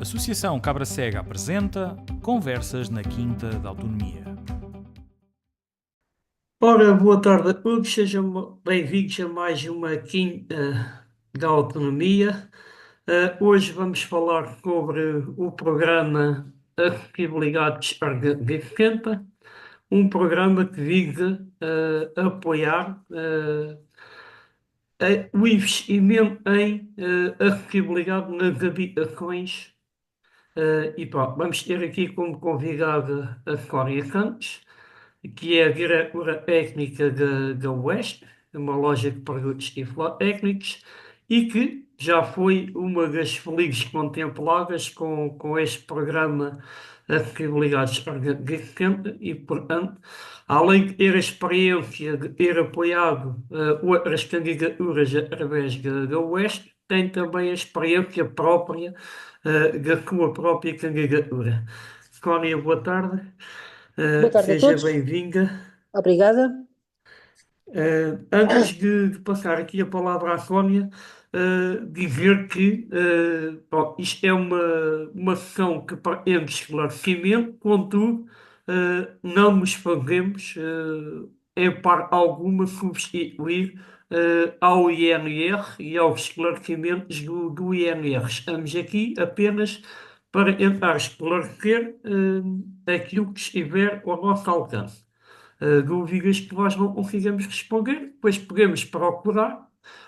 Associação Cabra Cega apresenta Conversas na Quinta da Autonomia. Ora, boa tarde a todos, sejam bem-vindos a mais uma Quinta da Autonomia. Hoje vamos falar sobre o programa Acessibilidades Arquiventa, um programa que visa apoiar o investimento em acessibilidade nas habitações. E pronto, vamos ter aqui como convidada a Cláudia Santos, que é a diretora técnica da West, uma loja de produtos técnicos, e que já foi uma das felizes contempladas com este programa Acessibilidades Arquiventa e, portanto, além de ter a experiência de ter apoiado outras candidaturas através da West, tem também a experiência própria da sua própria candidatura. Cónia, boa tarde. Boa tarde a Seja todos. bem-vinda. Obrigada. Antes de passar aqui a palavra à Sónia, dizer que bom, isto é uma sessão que pretende esclarecimento, contudo, não nos fazemos, em parte alguma, substituir ao INR e aos esclarecimentos do INR. Estamos aqui apenas para tentar esclarecer aquilo que estiver ao nosso alcance. Dúvidas que nós não conseguimos responder, depois podemos procurar,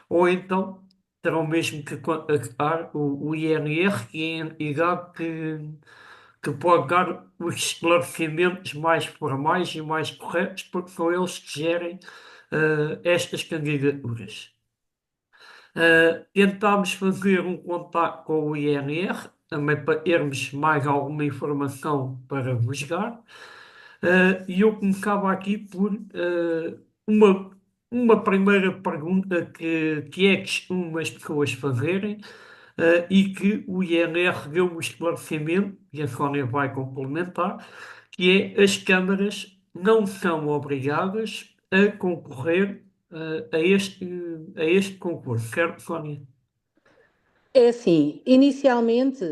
ou então terão mesmo que contactar o INR, que é a entidade que pode dar os esclarecimentos mais formais e mais corretos, porque são eles que gerem estas candidaturas. Tentámos fazer um contato com o INR, também para termos mais alguma informação para vos dar. E eu começava aqui por uma primeira pergunta que é costume as pessoas fazerem, e que o INR deu um esclarecimento, e a Sónia vai complementar, que é: as câmaras não são obrigadas a concorrer a este concurso, certo, Sónia? É assim, inicialmente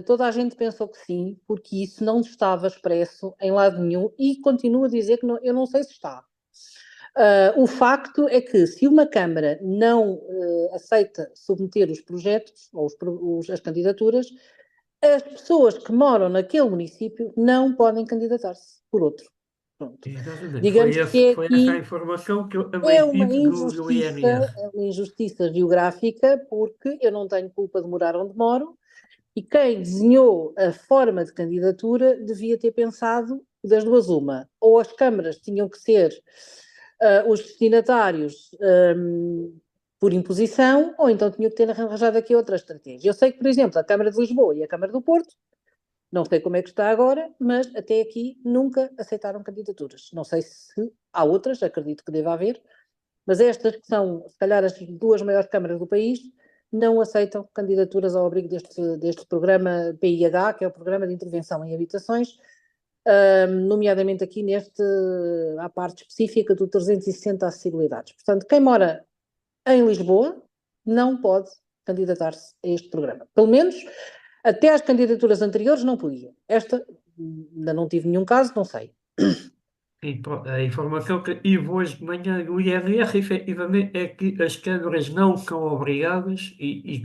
toda a gente pensou que sim, porque isso não estava expresso em lado nenhum e continuo a dizer que eu não sei se está. O facto é que se uma Câmara não aceita submeter os projetos ou as candidaturas, as pessoas que moram naquele município não podem candidatar-se por outro. Pronto. Exatamente. Digamos que é Foi essa a aqui. informação que eu É também uma tive do injustiça, INR. é uma injustiça geográfica, porque eu não tenho culpa de morar onde moro, e quem desenhou a forma de candidatura devia ter pensado das duas uma. Ou as câmaras tinham que ser os destinatários por imposição, ou então tinham que ter arranjado aqui outra estratégia. Eu sei que, por exemplo, a Câmara de Lisboa e a Câmara do Porto, não sei como é que está agora, mas até aqui nunca aceitaram candidaturas. Não sei se há outras, acredito que deva haver, mas estas que são, se calhar, as duas maiores câmaras do país, não aceitam candidaturas ao abrigo deste programa PIH, que é o Programa de Intervenção em Habitações, nomeadamente aqui à parte específica do 360 acessibilidades. Portanto, quem mora em Lisboa não pode candidatar-se a este programa. Pelo menos, até às candidaturas anteriores não podia. Esta, ainda não tive nenhum caso, não sei. A informação que tive hoje de manhã do INR, efetivamente, é que as câmaras não são obrigadas e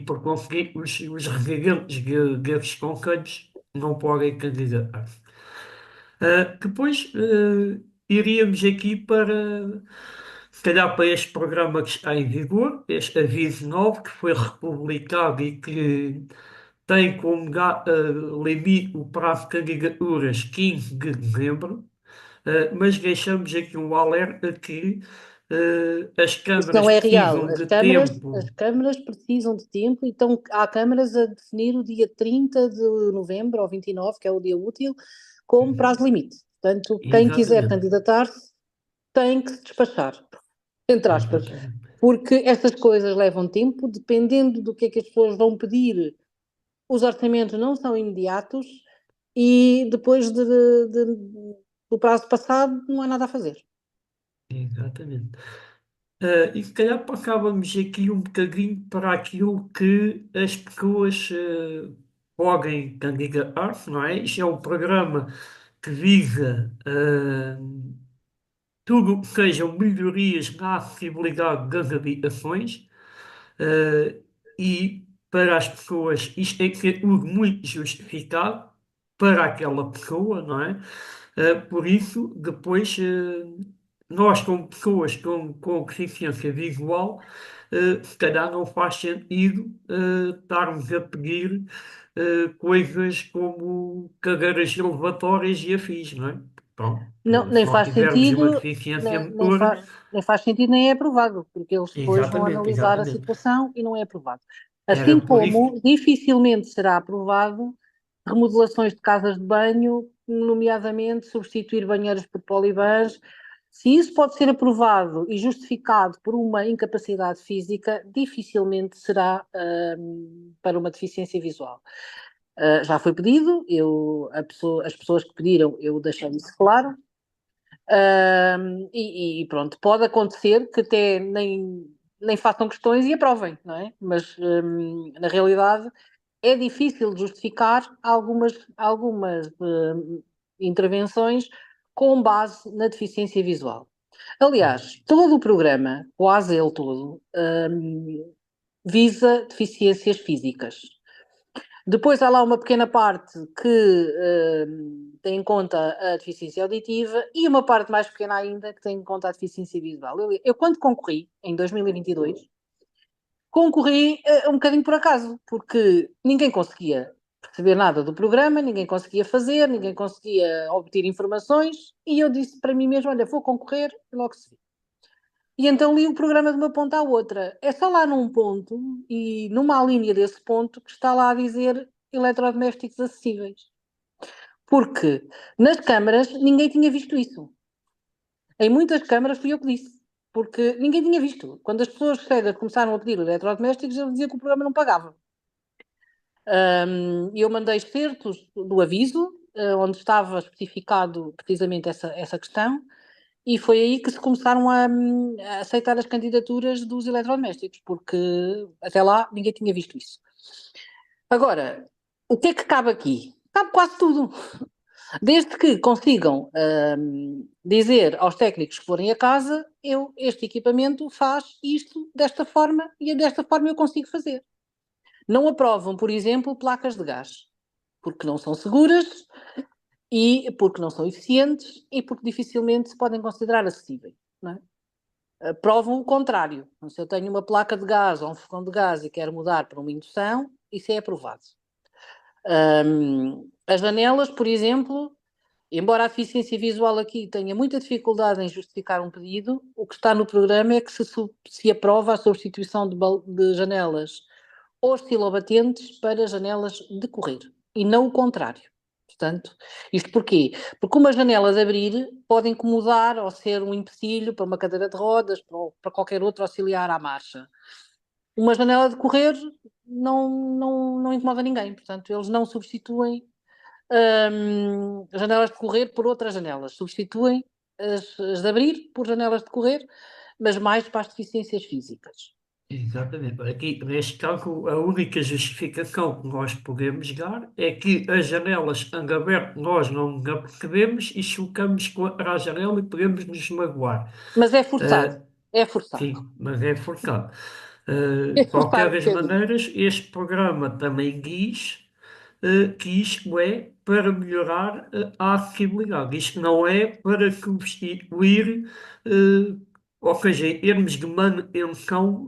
por conseguir, os residentes desses concelhos não podem candidatar-se. Depois, iríamos aqui se calhar, para este programa que está em vigor, este aviso novo, que foi republicado e que tem como limite o prazo de candidaturas 15 de dezembro. Mas deixamos aqui um alerta que as Isso não câmaras é real. precisam de tempo. As câmaras precisam de tempo e há câmaras a definir o dia 30 de novembro ou 29, que é o dia útil, como prazo limite. Portanto, quem quiser Exatamente. candidatar-se tem que se despachar, entre aspas, Exatamente. porque estas coisas levam tempo, dependendo do que é que as pessoas vão pedir, os orçamentos não são imediatos e depois do prazo passado não há nada a fazer. Exatamente. E se calhar passávamos aqui um bocadinho para aquilo que as pessoas podem candidatar-se, não é? Isto é um programa que visa tudo o que sejam melhorias na acessibilidade das habitações. Eh, e para as pessoas isto tem que ser tudo muito justificado para aquela pessoa, não é? Por isso, depois, nós como pessoas com deficiência visual, se calhar não faz sentido estarmos a pedir coisas como cadeiras elevatórias e afins, não é? Pronto, Não, se nem não faz tivermos uma sentido, deficiência nem, nem motora, faz, nem faz sentido, nem é aprovado, porque eles depois vão exatamente, analisar a exatamente. situação e não é aprovado. Era Assim por isso. como dificilmente será aprovado remodelações de casas de banho, nomeadamente substituir banheiras por polibãs. Se isso pode ser aprovado e justificado por uma incapacidade física, dificilmente será para uma deficiência visual. Já foi pedido, as pessoas que pediram, eu deixei isso claro. E pronto, pode acontecer que até nem façam questões e aprovem, não é? Mas na realidade é difícil justificar algumas intervenções com base na deficiência visual. Aliás, todo o programa, quase ele todo, visa deficiências físicas. Depois há lá uma pequena parte que tem em conta a deficiência auditiva e uma parte mais pequena ainda que tem em conta a deficiência visual. Eu quando concorri, em 2022, concorri um bocadinho por acaso, porque ninguém conseguia perceber nada do programa, ninguém conseguia fazer, ninguém conseguia obter informações e eu disse para mim mesmo, olha, vou concorrer e logo se vê. E então li o programa de uma ponta à outra. É só lá num ponto e numa linha desse ponto que está lá a dizer eletrodomésticos acessíveis. Porque nas câmaras ninguém tinha visto isso. Em muitas câmaras fui eu que disse. Porque ninguém tinha visto. Quando as pessoas cegas começaram a pedir eletrodomésticos, eu dizia que o programa não pagava. E eu mandei excertos do aviso, onde estava especificado precisamente essa questão, e foi aí que se começaram a aceitar as candidaturas dos eletrodomésticos, porque até lá ninguém tinha visto isso. Agora, o que é que cabe aqui? Cabe quase tudo. Desde que consigam dizer aos técnicos que forem a casa, este equipamento faz isto desta forma e desta forma eu consigo fazer. Não aprovam, por exemplo, placas de gás, porque não são seguras e porque não são eficientes e porque dificilmente se podem considerar acessíveis. Não é? Provam o contrário. Se eu tenho uma placa de gás ou um fogão de gás e quero mudar para uma indução, isso é aprovado. As janelas, por exemplo, embora a deficiência visual aqui tenha muita dificuldade em justificar um pedido, o que está no programa é que se aprova a substituição de janelas oscilobatentes para janelas de correr e não o contrário. Portanto, isto porquê? Porque uma janela de abrir pode incomodar ou ser um empecilho para uma cadeira de rodas, para qualquer outro auxiliar à marcha. Uma janela de correr não incomoda ninguém, portanto, eles não substituem janelas de correr por outras janelas, substituem as de abrir por janelas de correr, mas mais para as deficiências físicas. Exatamente. Aqui, neste caso, a única justificação que nós podemos dar é que as janelas estando abertas, nós não nos apercebemos e chocamos contra a janela e podemos nos magoar. Mas é forçado, Ah, é forçado. sim, mas é forçado. É De qualquer forçado um das bocadinho. maneiras, este programa também diz que isto é para melhorar a acessibilidade. Isto não é para substituir, ou seja, em termos de manutenção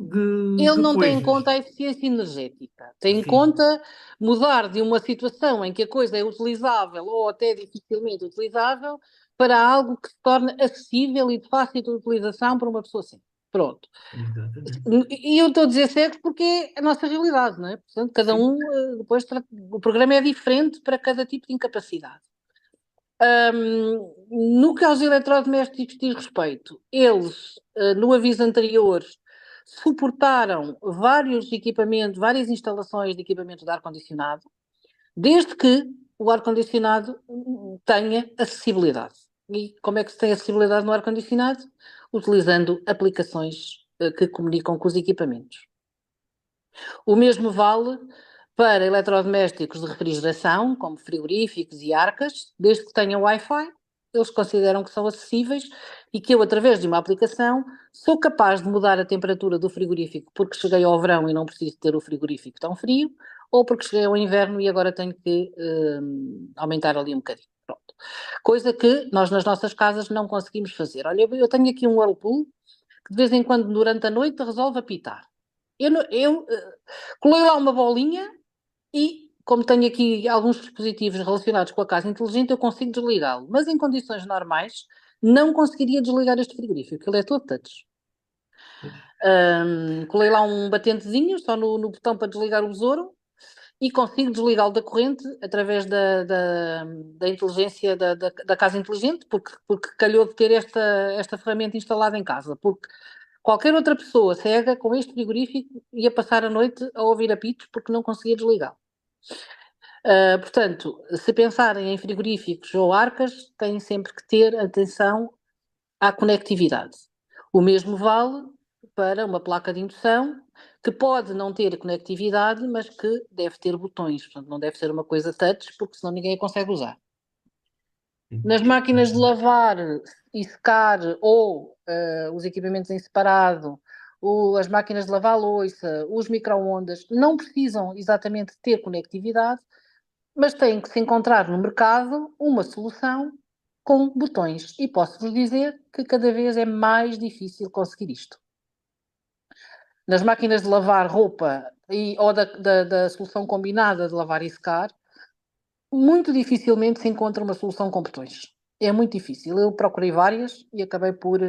Ele de não tem em coisas. conta a eficiência energética, tem em Sim, conta mudar de uma situação em que a coisa é utilizável ou até dificilmente utilizável para algo que se torne acessível e de fácil utilização para uma pessoa simples. Pronto. exatamente. E eu estou a dizer cego porque é a nossa realidade, não é? Portanto, cada um Sim, depois o programa é diferente para cada tipo de incapacidade. No que aos eletrodomésticos diz respeito, eles, no aviso anterior, suportaram vários equipamentos, várias instalações de equipamentos de ar-condicionado, desde que o ar-condicionado tenha acessibilidade. E como é que se tem acessibilidade no ar-condicionado? Utilizando aplicações que comunicam com os equipamentos. O mesmo vale para eletrodomésticos de refrigeração, como frigoríficos e arcas, desde que tenham Wi-Fi, eles consideram que são acessíveis e que eu, através de uma aplicação, sou capaz de mudar a temperatura do frigorífico porque cheguei ao verão e não preciso ter o frigorífico tão frio, ou porque cheguei ao inverno e agora tenho que aumentar ali um bocadinho. Pronto. Coisa que nós nas nossas casas não conseguimos fazer. Olha, eu tenho aqui um Whirlpool que de vez em quando, durante a noite, resolve apitar. Colei lá uma bolinha e, como tenho aqui alguns dispositivos relacionados com a casa inteligente, eu consigo desligá-lo. Mas em condições normais, não conseguiria desligar este frigorífico, ele é todo touch. Colei lá um batentezinho, só no botão para desligar o besouro, e consigo desligá-lo da corrente através da inteligência da casa inteligente, porque calhou de ter esta ferramenta instalada em casa. Porque qualquer outra pessoa cega com este frigorífico ia passar a noite a ouvir apitos porque não conseguia desligá-lo. Portanto, se pensarem em frigoríficos ou arcas, têm sempre que ter atenção à conectividade. O mesmo vale para uma placa de indução que pode não ter conectividade, mas que deve ter botões. Portanto, não deve ser uma coisa touch, porque senão ninguém a consegue usar. Nas máquinas de lavar e secar ou os equipamentos em separado, as máquinas de lavar louça, os micro-ondas, não precisam exatamente ter conectividade, mas têm que se encontrar no mercado uma solução com botões. E posso-vos dizer que cada vez é mais difícil conseguir isto. Nas máquinas de lavar roupa ou da solução combinada de lavar e secar, muito dificilmente se encontra uma solução com botões. É muito difícil. Eu procurei várias e acabei por...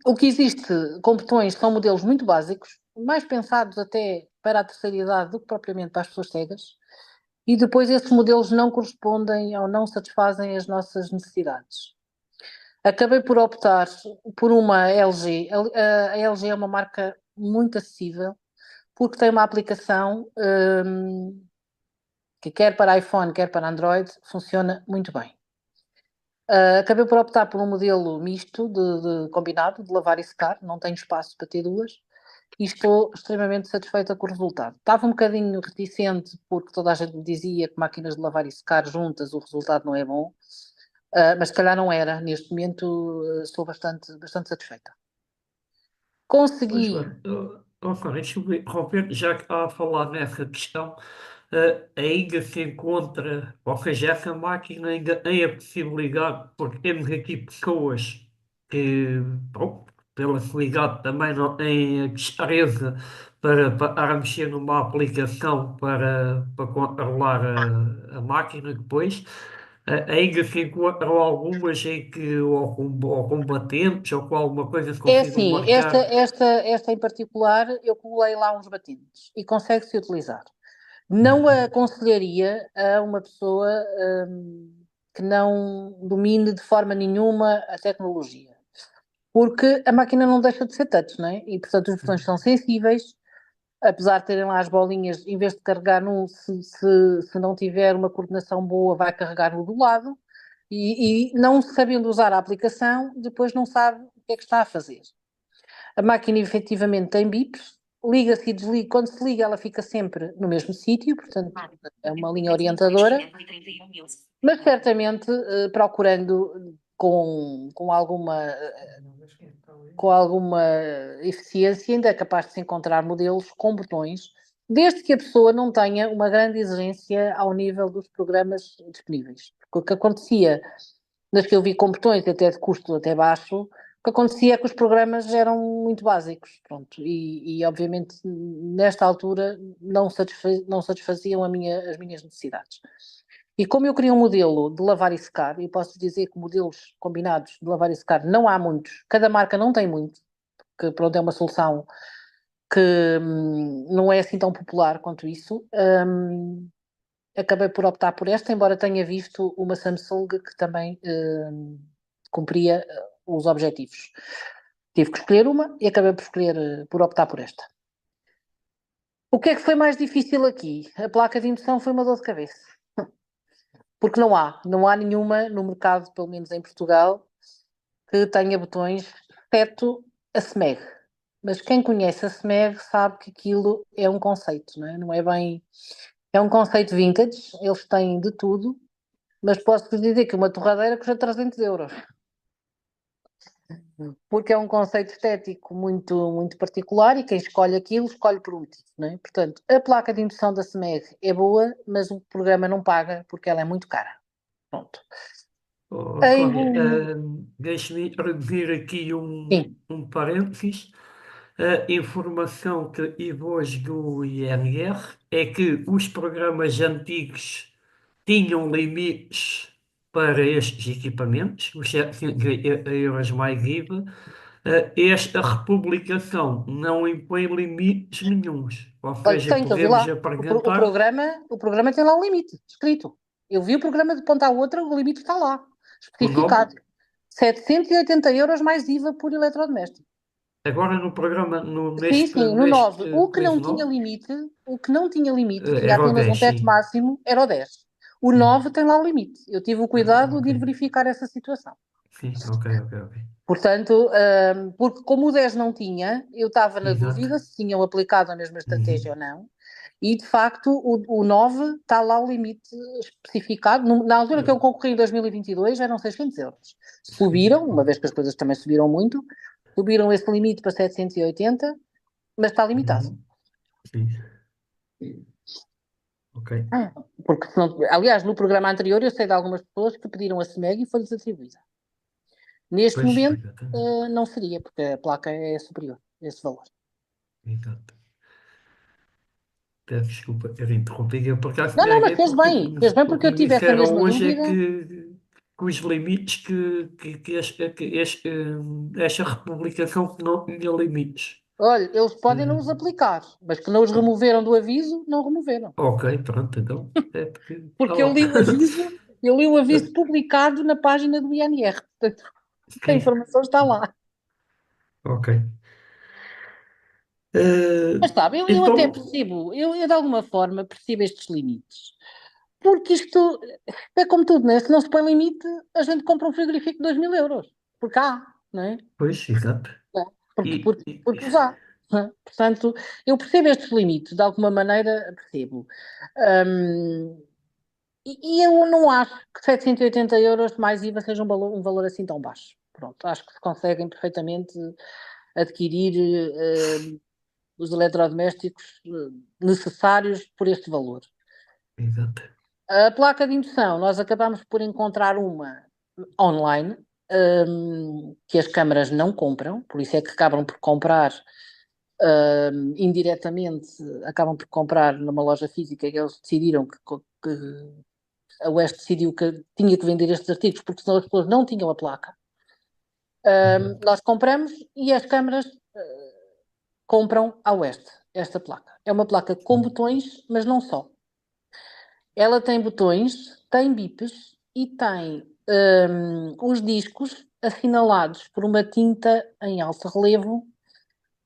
o que existe com botões são modelos muito básicos, mais pensados até para a terceira idade do que propriamente para as pessoas cegas. E depois esses modelos não correspondem ou não satisfazem as nossas necessidades. Acabei por optar por uma LG. A LG é uma marca muito acessível, porque tem uma aplicação que quer para iPhone, quer para Android, funciona muito bem. Acabei por optar por um modelo misto, de combinado, de lavar e secar, não tenho espaço para ter duas, e estou extremamente satisfeita com o resultado. Estava um bocadinho reticente, porque toda a gente me dizia que máquinas de lavar e secar juntas o resultado não é bom, mas se calhar não era. Neste momento estou bastante satisfeita. Pois Consegui. bem, ok, deixa-me interromper, já que está a falar nessa questão, ainda se encontra, ou seja, essa máquina ainda tem a possibilidade, porque temos aqui pessoas que, bom, pela sua idade também não têm a destreza para estar a mexer numa aplicação para controlar a máquina depois. Ainda se encontram algumas em que, ou com batentes, ou com alguma coisa se É consigam assim, esta, marcar. esta, esta em particular, eu colei lá uns batentes e consegue-se utilizar. Não a aconselharia a uma pessoa que não domine de forma nenhuma a tecnologia, porque a máquina não deixa de ser touch, não é? E, portanto, os botões são sensíveis, apesar de terem lá as bolinhas, em vez de carregar num, se não tiver uma coordenação boa, vai carregar no do lado, e não sabendo usar a aplicação, depois não sabe o que é que está a fazer. A máquina efetivamente tem bips, liga-se e desliga. Quando se liga, ela fica sempre no mesmo sítio, portanto, é uma linha orientadora, mas certamente procurando com alguma eficiência, ainda é capaz de se encontrar modelos com botões, desde que a pessoa não tenha uma grande exigência ao nível dos programas disponíveis. Porque o que acontecia, nas que eu vi com botões até de custo até baixo, o que acontecia é que os programas eram muito básicos, pronto, e obviamente nesta altura não satisfaziam as minhas necessidades. E como eu queria um modelo de lavar e secar, e posso dizer que modelos combinados de lavar e secar não há muitos, cada marca não tem muito, que pronto, é uma solução que não é assim tão popular quanto isso. Acabei por optar por esta, embora tenha visto uma Samsung que também cumpria os objetivos. Tive que escolher uma e acabei por optar por esta. O que é que foi mais difícil aqui? A placa de indução foi uma dor de cabeça. Porque não há nenhuma no mercado, pelo menos em Portugal, que tenha botões, exceto a SMEG. mas quem conhece a SMEG sabe que aquilo é um conceito, não é? Não é bem. É um conceito vintage, eles têm de tudo, mas posso-vos dizer que uma torradeira custa 300 euros, porque é um conceito estético muito, muito particular e quem escolhe aquilo escolhe por um motivo, não é? Portanto, a placa de indução da SMEG é boa, mas o programa não paga porque ela é muito cara. Pronto. Oh, A Cláudia, Evo... deixe-me reduzir aqui Sim. um parênteses. A informação que tive hoje do INR é que os programas antigos tinham limites para estes equipamentos, os 700 euros mais IVA. Esta republicação não impõe limites nenhuns, ou Olha, seja, tem que ouvir podemos lá. apresentar. O programa tem lá um limite, escrito. Eu vi o programa de ponta à outra, o limite está lá, O novo, especificado. 780 euros mais IVA por eletrodoméstico. agora no programa, Sim, sim, no neste 9. O que preço não tinha novo, limite, o que não tinha limite, tinha era o apenas um 10, teto sim. máximo, era o 10. O Sim. 9 tem lá o limite. Eu tive o cuidado Ok, de ir verificar essa situação. sim, ok, ok, ok. Portanto, porque como o 10 não tinha, eu estava na Exato. dúvida se tinham aplicado a mesma estratégia ou Uhum. não. E, de facto, o 9 está lá o limite especificado. Na altura que eu concorri em 2022, eram 600 euros. Sim. Subiram, uma vez que as coisas também subiram muito, subiram esse limite para 780, mas está limitado. Uhum. Sim, ok. Porque, aliás, no programa anterior eu sei de algumas pessoas que pediram a SMEG e foi-lhes atribuída. Neste Pois, momento, exatamente. não seria, porque a placa é superior a esse valor. Exato. Peço desculpa, eu interrompi. Eu por acaso Não, não, mas neguei porque fez bem o porque que eu me tive essa disseram mesma hoje é dúvida. que os limites esta republicação não tinha limites. Olha, eles podem não Eh, os aplicar, mas que não os removeram do aviso, não removeram. ok, pronto, então. É porque está Porque lá. eu li o aviso publicado na página do INR, portanto, a Sim, informação está lá. ok. Eh, Mas sabe, eu até então, percebo, eu de alguma forma percebo estes limites. Porque isto é como tudo, né? Se não se põe limite, a gente compra um frigorífico de 2.000 euros. Porque há, não é? pois, exato. É. Porque, E, porque, e- porque os há. Não é? Portanto, eu percebo estes limites, de alguma maneira percebo. Hum, e eu não acho que 780 euros mais IVA seja um valor assim tão baixo. Pronto, acho que se conseguem perfeitamente adquirir os eletrodomésticos necessários por este valor. exato. A placa de indução, nós acabamos por encontrar uma online, que as câmaras não compram, por isso é que acabam por comprar indiretamente, acabam por comprar numa loja física que eles decidiram que a West decidiu que tinha que vender estes artigos porque senão as pessoas não tinham a placa. Exato. Nós compramos e as câmaras compram à West esta placa. É uma placa com botões, mas não só. Ela tem botões, tem bips e tem os discos assinalados por uma tinta em alto relevo.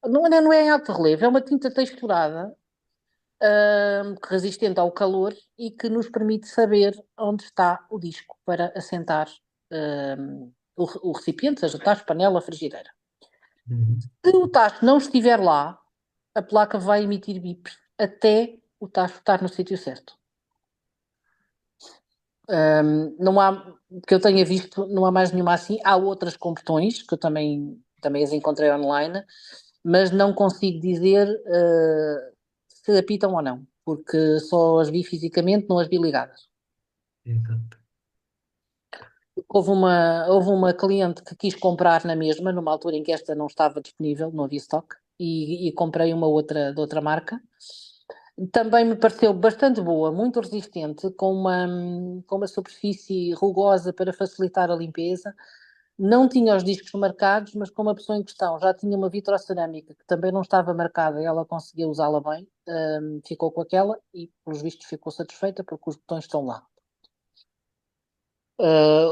Não é em alto relevo, é uma tinta texturada, resistente ao calor e que nos permite saber onde está o disco para assentar o recipiente, seja tacho, panela, frigideira. Uhum. Se o tacho não estiver lá, a placa vai emitir bips até o tacho estar no sítio certo. Não há, que eu tenha visto, não há mais nenhuma assim. Há outras com botões, que eu também as encontrei online, mas não consigo dizer se apitam ou não, porque só as vi fisicamente, não as vi ligadas. Exato. Houve uma cliente que quis comprar na mesma, numa altura em que esta não estava disponível, não havia estoque, e comprei uma outra de outra marca. Também me pareceu bastante boa, muito resistente, com uma superfície rugosa para facilitar a limpeza. Não tinha os discos marcados, mas como a pessoa em questão já tinha uma vitrocerâmica que também não estava marcada e ela conseguia usá-la bem, ficou com aquela e, pelos vistos, ficou satisfeita porque os botões estão lá.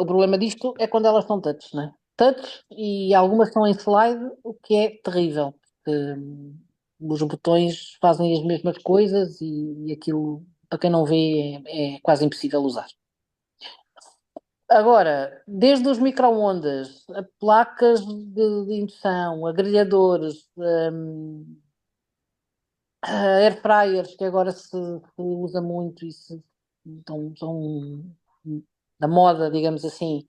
O problema disto é quando elas são touch, né? Touch e algumas são em slide, o que é terrível, porque os botões fazem as mesmas coisas e aquilo, para quem não vê, é quase impossível usar. Agora, desde os micro-ondas, a placas de indução, a grelhadores, a air fryers, que agora se usa muito e estão na moda, digamos assim,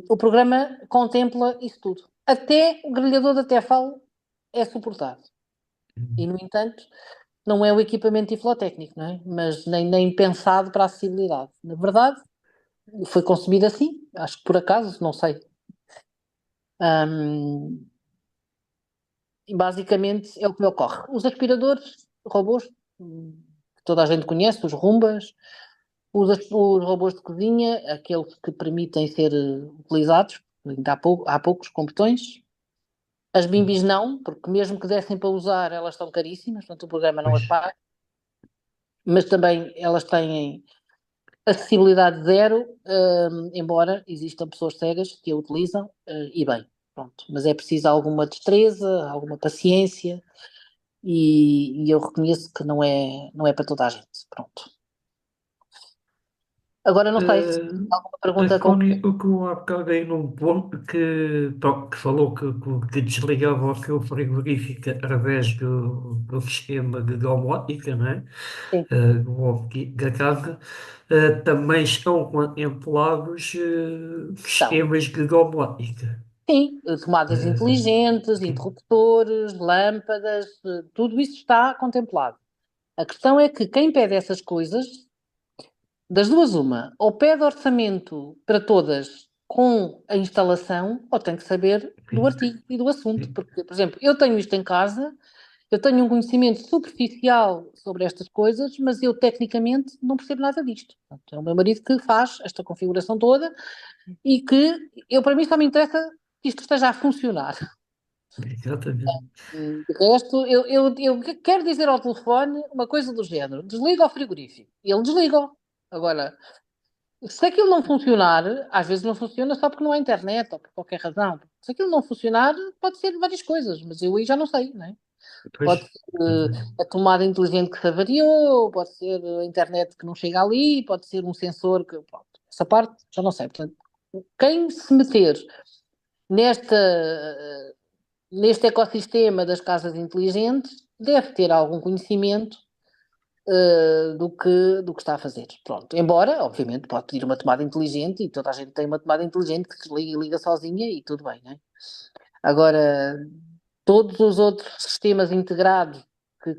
o programa contempla isso tudo. Até o grelhador da Tefal é suportado. E, no entanto, não é o equipamento tiflotécnico, não é? Mas nem pensado para a acessibilidade. Na verdade, foi concebido assim, acho que por acaso, não sei. Hum, e basicamente é o que me ocorre. Os aspiradores, robôs, que toda a gente conhece, os Rumbas, os robôs de cozinha, aqueles que permitem ser utilizados, ainda há poucos com botões. As bimbis não, porque mesmo que dessem para usar, elas estão caríssimas, portanto o programa não Pois, as paga, mas também elas têm acessibilidade zero, embora existam pessoas cegas que a utilizam, e bem, pronto. Mas é preciso alguma destreza, alguma paciência, e eu reconheço que não é para toda a gente, pronto. Agora não sei se Eh, há alguma a pergunta Sónia, concreta. o que eu há bocado aí num ponto que falou que desligava aquele frigorífico através do sistema de domótica, não é? Sim, Da casa, também estão contemplados então, sistemas de domótica. sim, tomadas Eh, inteligentes, sim, interruptores, lâmpadas, tudo isso está contemplado. A questão é que quem pede essas coisas, das duas uma, ou pede orçamento para todas com a instalação, ou tem que saber do sim, artigo e do assunto. sim, Porque, por exemplo, eu tenho isto em casa, eu tenho um conhecimento superficial sobre estas coisas, mas eu tecnicamente não percebo nada disto. Portanto, é o meu marido que faz esta configuração toda e que eu, para mim, só me interessa que isto esteja a funcionar. exatamente. De resto, eu quero dizer ao telefone uma coisa do género: desliga o frigorífico. E ele desliga. Agora, se aquilo não funcionar, às vezes não funciona só porque não há internet ou por qualquer razão. Se aquilo não funcionar, pode ser várias coisas, mas eu aí já não sei, né? Pois, Pode ser a tomada inteligente que se avariou, pode ser a internet que não chega ali, pode ser um sensor que. Pronto, essa parte já não sei. Portanto, quem se meter nesta, neste ecossistema das casas inteligentes deve ter algum conhecimento do que está a fazer. Pronto. Embora, obviamente, pode pedir uma tomada inteligente e toda a gente tem uma tomada inteligente que se liga e liga sozinha e tudo bem, né? Agora, todos os outros sistemas integrados que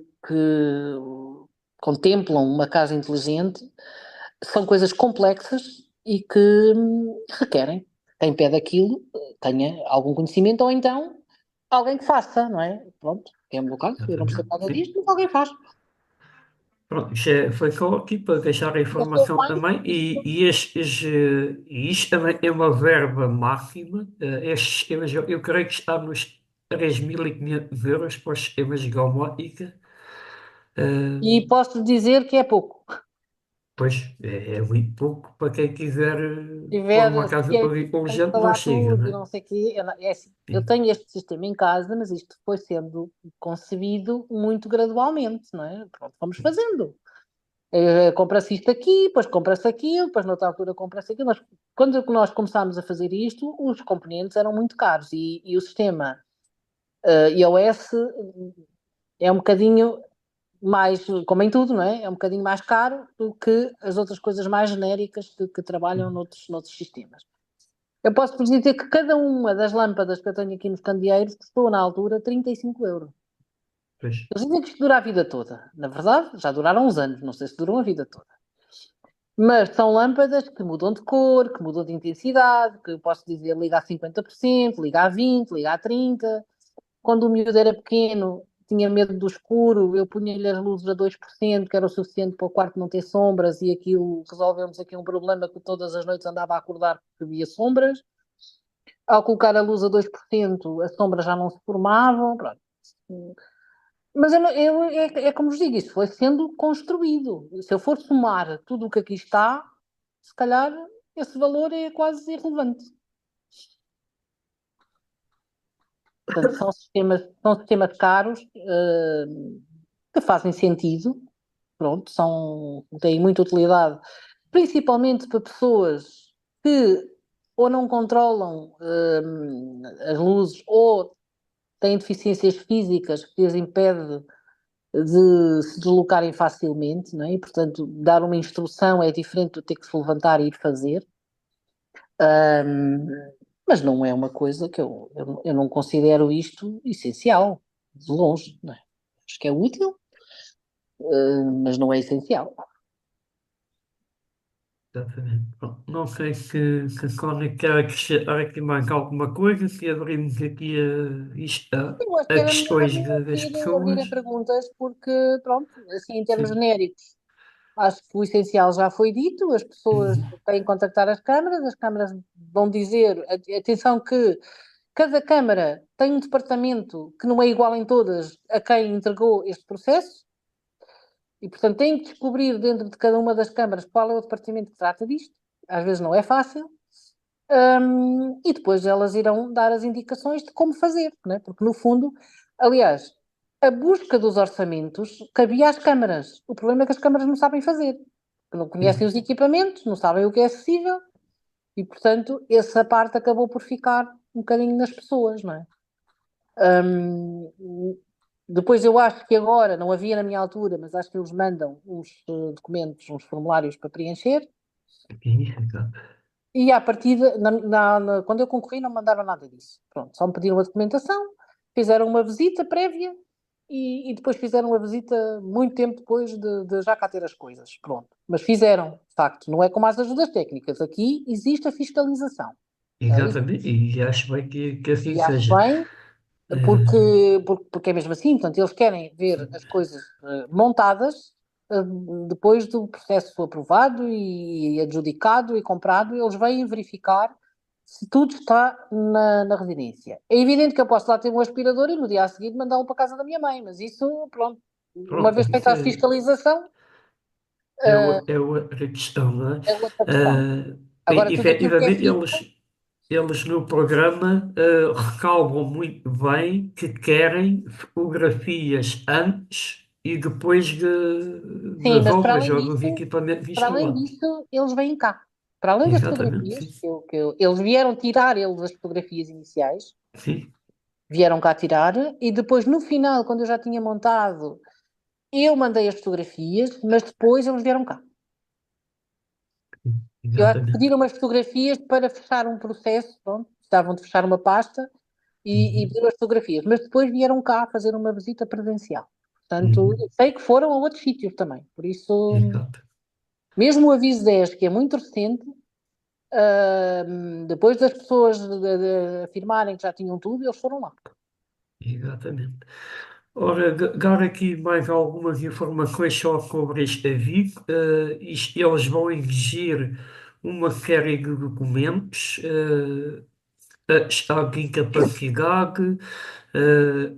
contemplam uma casa inteligente são coisas complexas e que requerem. Quem pede aquilo tenha algum conhecimento ou então alguém que faça, não é? Pronto, é o meu caso, eu não percebo exatamente. nada Sim. disto, mas alguém faz. Pronto, foi só aqui para deixar a Eu sou informação mais. também, e isto também é uma verba máxima. Estes sistemas, eu creio que está nos 3.500 € para os sistemas de domótica. E Eh, posso dizer que é pouco. Pois, é muito pouco para quem quiser Se pôr tiver, uma se casa é para para urgente, não instalar chega, tudo e né? não sei o quê, é assim, eu Sim, tenho este sistema em casa, mas isto foi sendo concebido muito gradualmente, não é? Pronto, vamos sim, fazendo. Compra-se isto aqui, depois compra-se aquilo, depois noutra altura compra-se aquilo. Mas quando nós começámos a fazer isto, os componentes eram muito caros e o sistema iOS é um bocadinho mais, como em tudo, não é? É um bocadinho mais caro do que as outras coisas mais genéricas que trabalham sim. noutros sistemas. Eu posso-vos dizer que cada uma das lâmpadas que eu tenho aqui nos candeeiros custou na altura 35 euros. Pois, Eles dizem que isto dura a vida toda. Na verdade, já duraram uns anos, não sei se duram a vida toda. Mas são lâmpadas que mudam de cor, que mudam de intensidade, que eu posso dizer liga a 50%, liga a 20%, liga a 30%. Quando o miúdo era pequeno, tinha medo do escuro, eu punha-lhe as luzes a 2%, que era o suficiente para o quarto não ter sombras, e aquilo resolvemos aqui um problema que todas as noites andava a acordar porque via sombras. Ao colocar a luz a 2%, as sombras já não se formavam. Pronto. Mas é como vos digo, isso foi sendo construído. Se eu for somar tudo o que aqui está, se calhar esse valor é quase irrelevante. Portanto, são sistemas caros, que fazem sentido, pronto, têm muita utilidade principalmente para pessoas que ou não controlam as luzes ou têm deficiências físicas que as impede de se deslocarem facilmente, não é? E, portanto, dar uma instrução é diferente do ter que se levantar e ir fazer. Ahm, mas não é uma coisa que eu não considero isto essencial, de longe, não é? Acho que é útil, mas não é essencial. Exatamente. Bom, não sei se a Sónia quer acrescentar aqui mais alguma coisa, se abrimos aqui Eu acho a que era melhor questões das abrir a pessoas. perguntas, porque, pronto, assim, em termos Sim. genéricos, acho que o essencial já foi dito, as pessoas Uhum. têm que contactar as câmaras vão dizer, atenção que cada câmara tem um departamento que não é igual em todas a quem entregou este processo, e, portanto, têm que descobrir dentro de cada uma das câmaras qual é o departamento que trata disto. Às vezes não é fácil. E depois elas irão dar as indicações de como fazer, né? Porque no fundo, aliás, a busca dos orçamentos cabia às câmaras. O problema é que as câmaras não sabem fazer, que não conhecem Sim. os equipamentos, não sabem o que é acessível e, portanto, essa parte acabou por ficar um bocadinho nas pessoas, não é? Depois eu acho que agora, não havia na minha altura, mas acho que eles mandam uns documentos, uns formulários para preencher. Sim, exato. E à partida, quando eu concorri, não mandaram nada disso. Pronto, só me pediram a documentação, fizeram uma visita prévia e depois fizeram a visita muito tempo depois de já cá ter as coisas. Pronto. Mas fizeram, de facto, não é como as ajudas técnicas. Aqui existe a fiscalização. Isso. Exatamente, e acho bem que assim E acho seja. bem, porque é mesmo assim. Portanto, eles querem ver as coisas montadas eh, depois do processo aprovado e adjudicado e comprado, eles vêm verificar se tudo está na residência. É evidente que eu posso lá ter um aspirador e no dia a seguir mandá-lo para a casa da minha mãe, mas isso, pronto, uma Pronto, vez isso feita a fiscalização, é outra questão, não é? é outra questão. Agora, E, tudo aquilo que é efetivamente, fixo, eles no programa recalcam muito bem que querem fotografias antes e depois sim, das mas obras ou dos equipamentos para além instalados. disso, eles vêm cá. Para além das Exatamente, fotografias, sim. eles vieram tirar eles as fotografias iniciais, Sim, vieram cá tirar, e depois no final, quando eu já tinha montado, eu mandei as fotografias, mas depois eles vieram cá. Eu acho que exatamente. pediram umas fotografias para fechar um processo, pronto, estavam de fechar uma pasta e Uhum, pediram as fotografias, mas depois vieram cá fazer uma visita presencial. Portanto, uhum, eu sei que foram a outros sítios também, por isso, exato, mesmo o aviso 10, que é muito recente, depois das pessoas de afirmarem que já tinham tudo, eles foram lá. exatamente. Ora, dar aqui mais algumas informações só sobre este aviso. Eles vão exigir uma série de documentos, estado de incapacidade,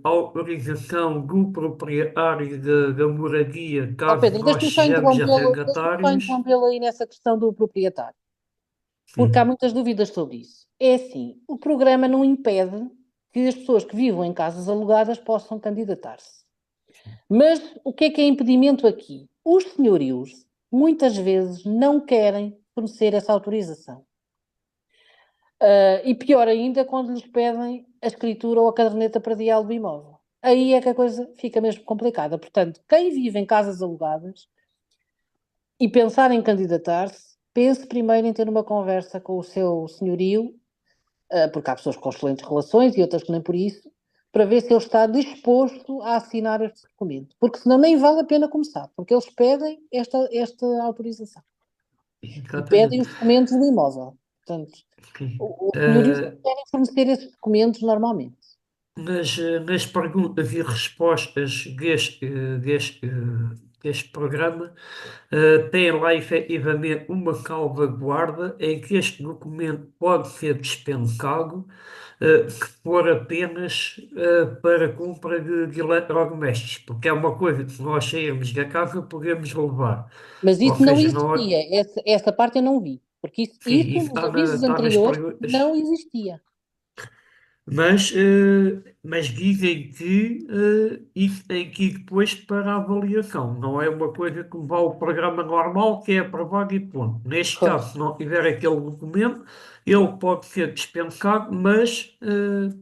autorização do proprietário da moradia, Ó caso Pedro, nós sejamos deixa-me só arrendatários. interrompê-lo aí nessa questão do proprietário, porque há Sim, muitas dúvidas sobre isso. É assim, o programa não impede que as pessoas que vivam em casas alugadas possam candidatar-se. Mas o que é impedimento aqui? Os senhorios muitas vezes não querem fornecer essa autorização. E pior ainda quando lhes pedem a escritura ou a caderneta predial do imóvel. Aí é que a coisa fica mesmo complicada. Portanto, quem vive em casas alugadas e pensar em candidatar-se, pense primeiro em ter uma conversa com o seu senhorio, porque há pessoas com excelentes relações e outras que nem por isso, para ver se ele está disposto a assinar este documento. Porque senão nem vale a pena começar, porque eles pedem esta autorização e pedem exatamente. os documentos do imóvel. Portanto, Sim. os senhorios não querem fornecer esses documentos normalmente. Nas perguntas e respostas deste programa, tem lá efetivamente uma salvaguarda em que este documento pode ser dispensado, se for apenas para compra de eletrodomésticos, porque é uma coisa que se nós sairmos da casa podemos levar. Mas Ou isso não seja, não, existia. Essa parte eu não vi. Porque sim, isso isso nos avisos está nas anteriores perguntas. não existia. Mas dizem que isso tem que ir depois para a avaliação. Não é uma coisa que vá ao programa normal, que é aprovado e ponto. Neste Pois. caso, se não tiver aquele documento, ele pode ser dispensado, mas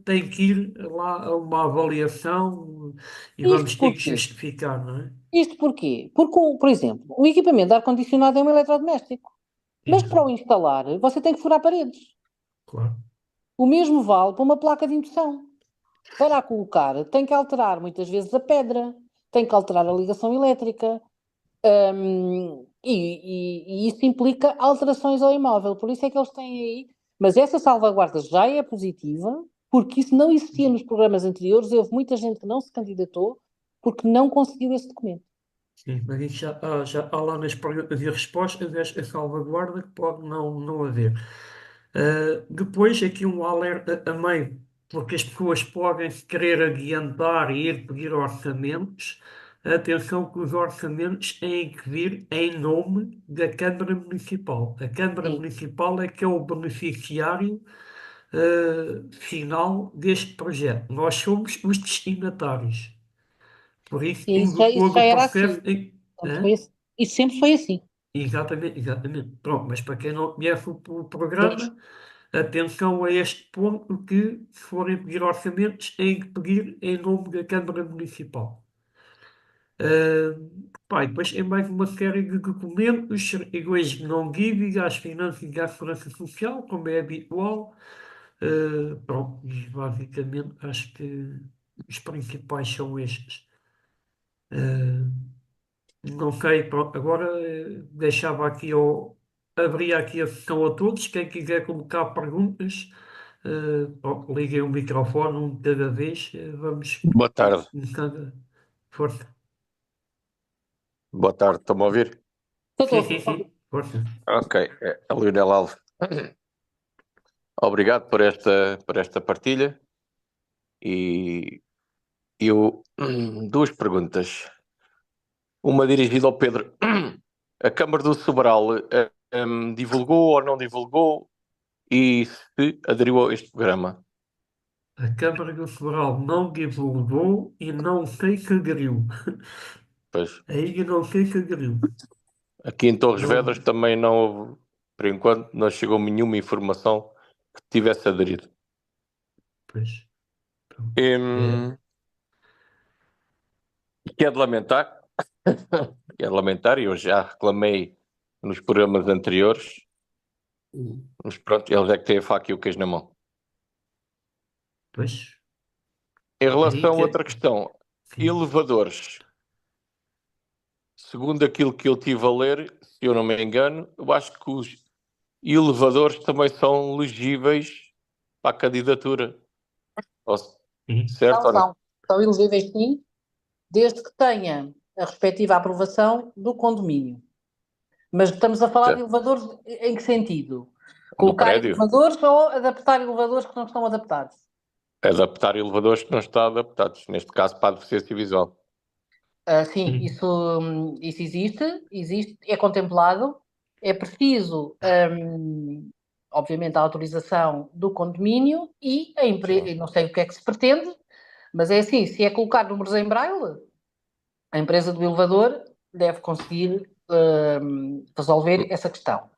tem que ir lá a uma avaliação e Isto vamos ter que porquê? justificar, não é? Isto porquê? Porque, por exemplo, o equipamento de ar-condicionado é um eletrodoméstico, mas para o Exato, instalar você tem que furar paredes. claro. O mesmo vale para uma placa de indução. Para a colocar, tem que alterar muitas vezes a pedra, tem que alterar a ligação elétrica, e isso implica alterações ao imóvel. Por isso é que eles têm aí. Mas essa salvaguarda já é positiva, porque isso não existia nos programas anteriores e houve muita gente que não se candidatou porque não conseguiu esse documento. Sim, mas isso já há lá nas perguntas e respostas esta salvaguarda que pode não haver. Depois, aqui um alerta também, porque as pessoas podem se querer adiantar e ir pedir orçamentos. Atenção que os orçamentos têm que vir em nome da Câmara Municipal. A Câmara Sim, Municipal é que é o beneficiário final deste projeto. Nós somos os destinatários. Por isso, e tudo isso todo já o era processo. assim. Sempre foi assim. Isso sempre foi assim. Exatamente, exatamente. Pronto, mas para quem não conhece o Pois. programa, atenção a este ponto que, se forem pedir orçamentos, têm que pedir em nome da Câmara Municipal. Ah, pá, e depois é mais uma série de documentos iguais não dívidas às finanças e à segurança social, como é habitual. Pronto, e basicamente acho que os principais são estes. Ah, Não sei, pronto, agora deixava aqui, abria aqui a sessão a todos, quem quiser colocar perguntas, pronto, liguem o microfone um de cada vez, vamos Boa tarde. começando. Força. Boa tarde, estão-me a ouvir? Estou Sim, a sim, ouvir. sim, força. Ok, é a Lionel Alves. Obrigado por esta partilha. E eu, duas perguntas. Uma dirigida ao Pedro. A Câmara do Sobral divulgou ou não divulgou e se aderiu a este programa? A Câmara do Federal não divulgou e não sei se aderiu. Pois, Aí eu não sei se aderiu. aqui em Torres Vedras Não, também não houve, por enquanto, não chegou nenhuma informação que tivesse aderido. pois, pronto. É, Hum, que é de lamentar, é de lamentar, e eu já reclamei nos programas anteriores, mas pronto, eles é que têm a faca e o queijo na mão. pois, Em aí relação a que, outra questão, sim. elevadores, segundo aquilo que eu tive a ler, se eu não me engano, eu acho que os elevadores também são elegíveis para a candidatura. Sim. Certo São, ou não? são. São elegíveis, sim, desde que tenha a respectiva aprovação do condomínio. Mas estamos a falar de Certo. elevadores em que sentido? No Colocar prédio, elevadores ou adaptar elevadores que não estão adaptados? adaptar elevadores que não estão adaptados, neste caso para a deficiência visual. Sim, Sim. isso existe, é contemplado. É preciso, obviamente, a autorização do condomínio e a empresa, não sei o que é que se pretende, mas é assim, se é colocar números em braille, a empresa do elevador deve conseguir resolver essa questão.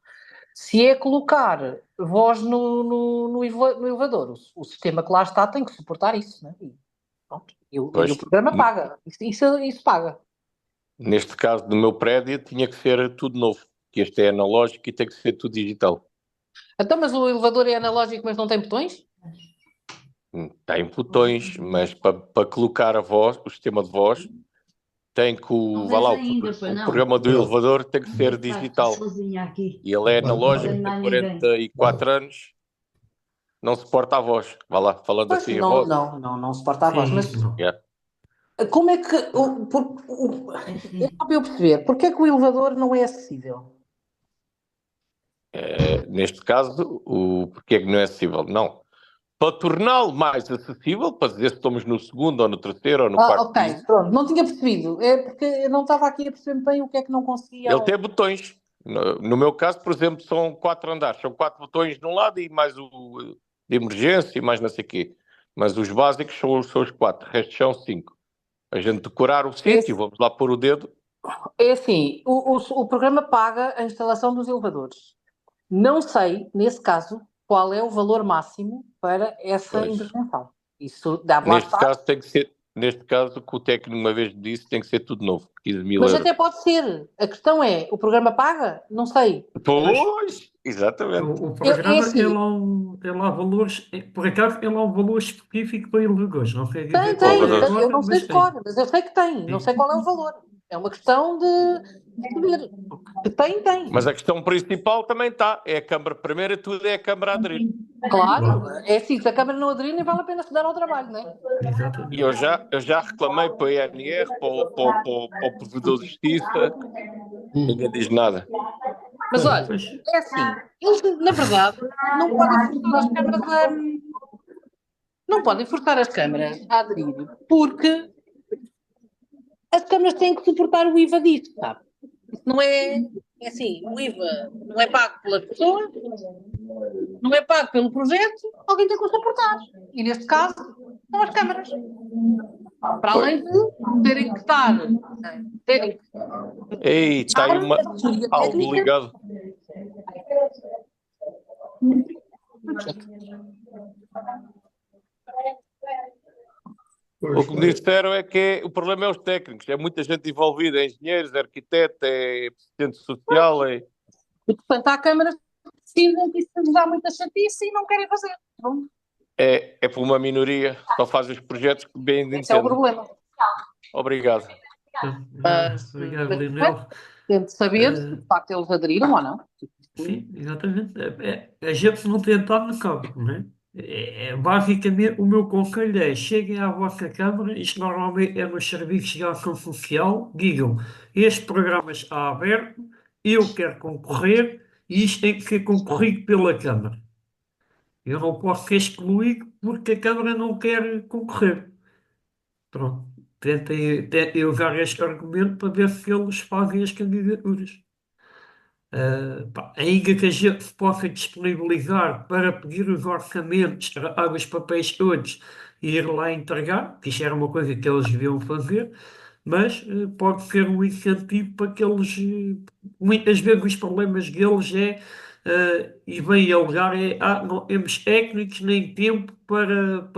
Se é colocar voz no elevador, o sistema que lá está tem que suportar isso, né? E, pronto, e Pois, o programa paga. Isso paga. neste caso do meu prédio, tinha que ser tudo novo, que este é analógico e tem que ser tudo digital. Então, mas o elevador é analógico, mas não tem botões? Tem botões, mas para colocar a voz, o sistema de voz, tem que Não vá tens lá, ainda, pois o não? programa do Não. elevador tem que ser Estás digital. sozinha aqui. E ele é Não analógico, tem tem mais ninguém. 44 anos, não suporta a voz. Vá lá, falando Pois, assim a não, voz. não, não, não suporta a voz. Sim, Mas isso não. Yeah. como é que. É É sim. só para eu perceber, porque é que o elevador não é acessível? Neste caso, porque é que não é acessível? Não. Para torná-lo mais acessível, para dizer se estamos no segundo, ou no terceiro, ou no quarto Ok, piso, pronto, não tinha percebido. É porque eu não estava aqui a perceber bem o que é que não ele conseguiam. tem botões. No meu caso, por exemplo, são 4 andares, são 4 botões de um lado e mais o de emergência e mais não sei o quê. Mas os básicos são os 4, o resto são 5. A gente decorar o sítio, vamos lá pôr o dedo. É assim, o programa paga a instalação dos elevadores. Não sei, nesse caso, qual é o valor máximo para essa Pois. intervenção. Isso dá lá Neste estar, caso tem que ser, neste caso o que o técnico uma vez disse, tem que ser tudo novo, 15.000 mas euros. até pode ser. A questão é, o programa paga? Não sei. Pois, exatamente. O programa assim, tem lá valores, por acaso tem lá um valor específico para elevadores, não sei dizer tem, qual é elevadores. eu agora, não sei mas de tem. cor, mas eu sei que tem. Não sei qual é o valor. É uma questão de saber. Que tem. Mas a questão principal também está, é a Câmara primeiro, tudo é a Câmara a aderir. Claro, é assim, se a Câmara não aderir, nem vale a pena se dar ao trabalho, não é? E Exatamente. eu já reclamei para a INR, para o Provedor de Justiça, ninguém diz nada. Mas olha, Pois, é assim, eles, na verdade, não podem forçar as câmaras não podem forçar as câmaras a aderir, porque as câmaras têm que suportar o IVA disto, sabe? Isso não é assim, o IVA não é pago pela pessoa, não é pago pelo projeto, alguém tem que o suportar. E neste caso, são as câmaras. Para além de terem que estar, terem que Ei, está aí estar a assessoria algo técnica. ligado. O que me disseram é que o problema é os técnicos, é muita gente envolvida, é engenheiros, é arquiteto, é assistente social, é... E, portanto, há câmaras que precisam que isso lhes dá muita chatice e não querem fazer. Então, É por uma minoria, só faz os projetos que bem esse é o entendem. problema. Obrigado. Mas, obrigado, Linel. tem de saber se de facto eles aderiram ou não. Sim, exatamente. A gente não tentar no campo, não é? Basicamente, o meu conselho é: cheguem à vossa Câmara, isto normalmente é nos serviços de ação social, digam, este programa está aberto, eu quero concorrer e isto tem que ser concorrido pela Câmara. Eu não posso ser excluído porque a Câmara não quer concorrer. Pronto. Tentem usar este argumento para ver se eles fazem as candidaturas. Ainda que a gente se possa disponibilizar para pedir os orçamentos, tratar os papéis todos e ir lá entregar, que isso era uma coisa que eles deviam fazer, mas pode ser um incentivo para que eles, muitas vezes os problemas deles e bem alegar não temos técnicos nem tempo para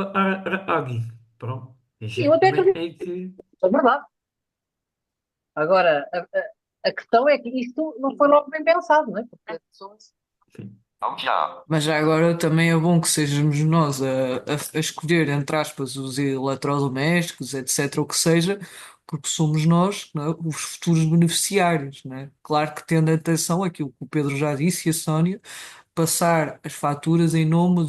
agir. Pronto. A Eu gente até também acredito tem que. que é verdade. Agora, a questão é que isto não foi logo bem pensado, não é? Porque as pessoas... Mas já agora também é bom que sejamos nós a escolher, entre aspas, os eletrodomésticos, etc., o que seja, porque somos nós, não é, os futuros beneficiários, não é? Claro que tendo atenção àquilo que o Pedro já disse e a Sónia, passar as faturas em nome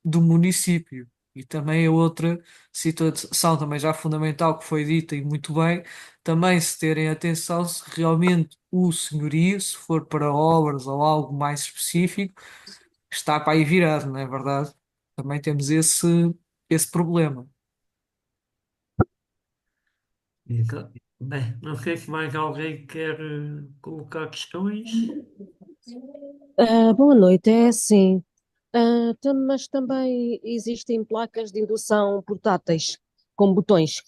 do município. E também a outra situação também já fundamental que foi dita e muito bem, também se terem atenção se realmente o senhorio, se for para obras ou algo mais específico, está para aí virado, não é verdade? Também temos esse problema. Bem, não sei se mais alguém quer colocar questões. Boa noite, é assim. Mas também existem placas de indução portáteis com botões.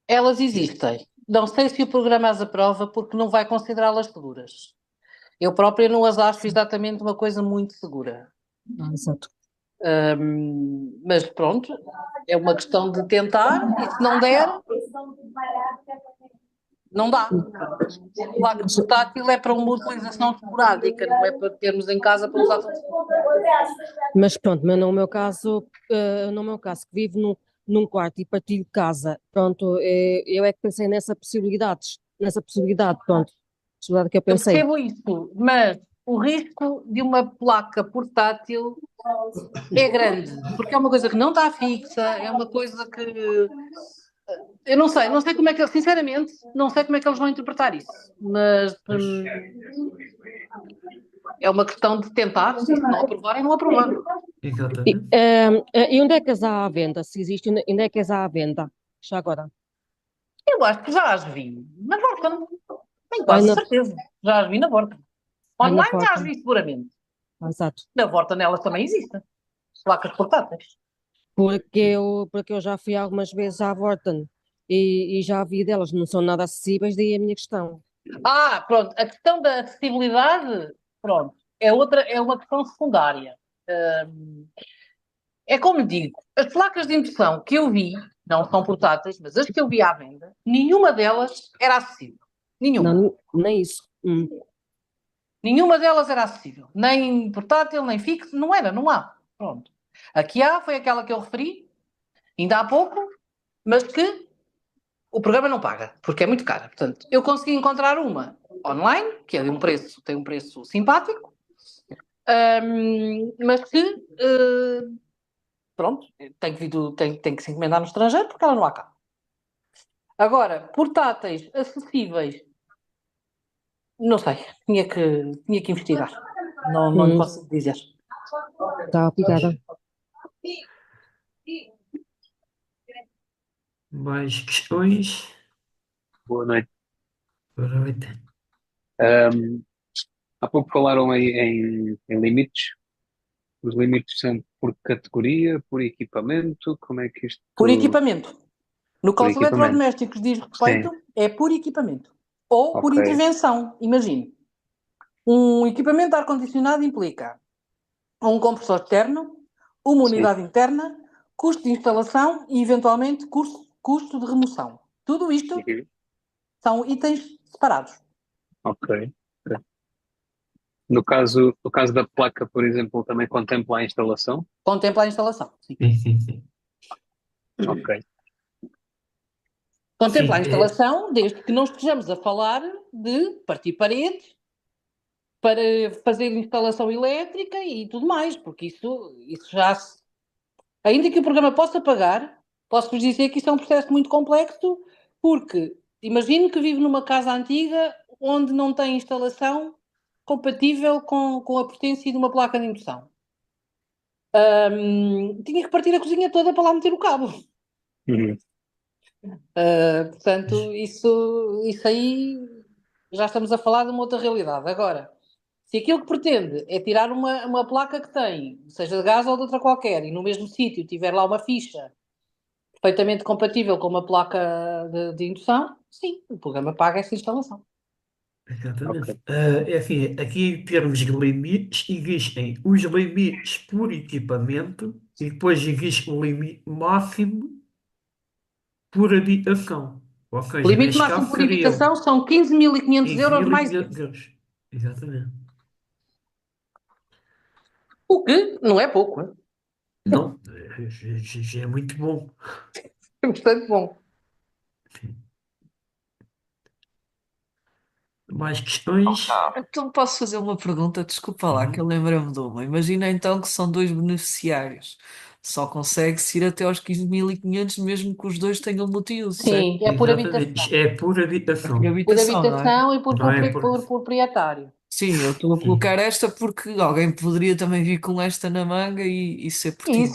Elas existem. Não sei se o programa as aprova porque não vai considerá-las seguras. Eu própria não as acho exatamente uma coisa muito segura. Exato. Mas pronto, é uma questão de tentar e se não der, não dá. A placa portátil é para uma utilização esporádica, não é para termos em casa para usar todos. Mas pronto, mas no meu caso, que vivo num quarto e partilho casa, pronto, eu é que pensei nessa possibilidade, pronto, possibilidade que eu Eu pensei. percebo isso, mas o risco de uma placa portátil é grande, porque é uma coisa que não está fixa, é uma coisa que eu não sei como é que, sinceramente, não sei como é que eles vão interpretar isso, mas é uma questão de tentar, se não aprovarem, não aprovarem. Exatamente. E onde é que as há à venda? Se existe, onde é que as há à venda? Já agora. Eu acho que já as vi na Vorten, tenho quase na- certeza, já as vi na Vorten. na Online já as Vorten. vi seguramente, Exato. na Vorten elas também existem. placas portáteis. Porque eu já fui algumas vezes à Vorten e já vi delas, não são nada acessíveis, daí a minha questão. Pronto, a questão da acessibilidade, pronto, é uma questão secundária. Hum, É como digo, as placas de indução que eu vi, não são portáteis, mas as que eu vi à venda, nenhuma delas era acessível. Nenhuma. Não, nem isso. Nenhuma delas era acessível. Nem portátil, nem fixo, não era, não há. Pronto. A que há foi aquela que eu referi, ainda há pouco, mas que o programa não paga, porque é muito cara. Portanto, eu consegui encontrar uma online, que é de tem um preço simpático, mas que, pronto, tem que se encomendar no estrangeiro porque ela não há cá. Agora, portáteis acessíveis, não sei, tinha que investigar. Não lhe consigo dizer. Tá, obrigada. Mais questões? Boa noite. Boa noite. Ahm, Há pouco falaram aí em limites. Os limites são por categoria, por equipamento? Como é que isto. Por equipamento. No que Por aos equipamento. eletrodomésticos diz Sim, respeito, é por equipamento. Ou por ok. intervenção. Imagine. Um equipamento de ar-condicionado implica um compressor externo, uma Sim. unidade interna, custo de instalação e, eventualmente, custo de remoção. Tudo isto Uhum. são itens separados. Ok. No caso da placa, por exemplo, também contempla a instalação? Contempla a instalação. Sim. Sim. Ok. Contempla a Sim, instalação, desde que não estejamos a falar de partir paredes para fazer instalação elétrica e tudo mais, porque isso já se... Ainda que o programa possa pagar, posso-vos dizer que isso é um processo muito complexo, porque imagino que vive numa casa antiga onde não tem instalação compatível com a potência de uma placa de indução. Tinha que partir a cozinha toda para lá meter o cabo. Uhum. Portanto, isso aí já estamos a falar de uma outra realidade. Agora, se aquilo que pretende é tirar uma placa que tem, seja de gás ou de outra qualquer, e no mesmo sítio tiver lá uma ficha perfeitamente compatível com uma placa de indução, sim, o programa paga essa instalação. exatamente. Ok. É assim, aqui em termos de limites, existem os limites por equipamento e depois existe o limite máximo por habitação. Ou O seja, limite neste máximo caso por seriam habitação são 15.500 euros mais IVA, 15.500 euros. Exatamente. o que não é pouco, Não, já é muito bom. é bastante bom. Mais questões? Então posso fazer uma pergunta? Desculpa lá, que eu lembrei-me de uma. Imagina então que são dois beneficiários. Só consegue-se ir até aos 15.500 mesmo que os dois tenham multiuso, certo? Sim, é por Exatamente. habitação. Isto é por É por habitação. Por habitação, não é? habitação e Não é por. por proprietário. Sim, eu estou a Sim. colocar esta porque alguém poderia também vir com esta na manga e ser pertinente.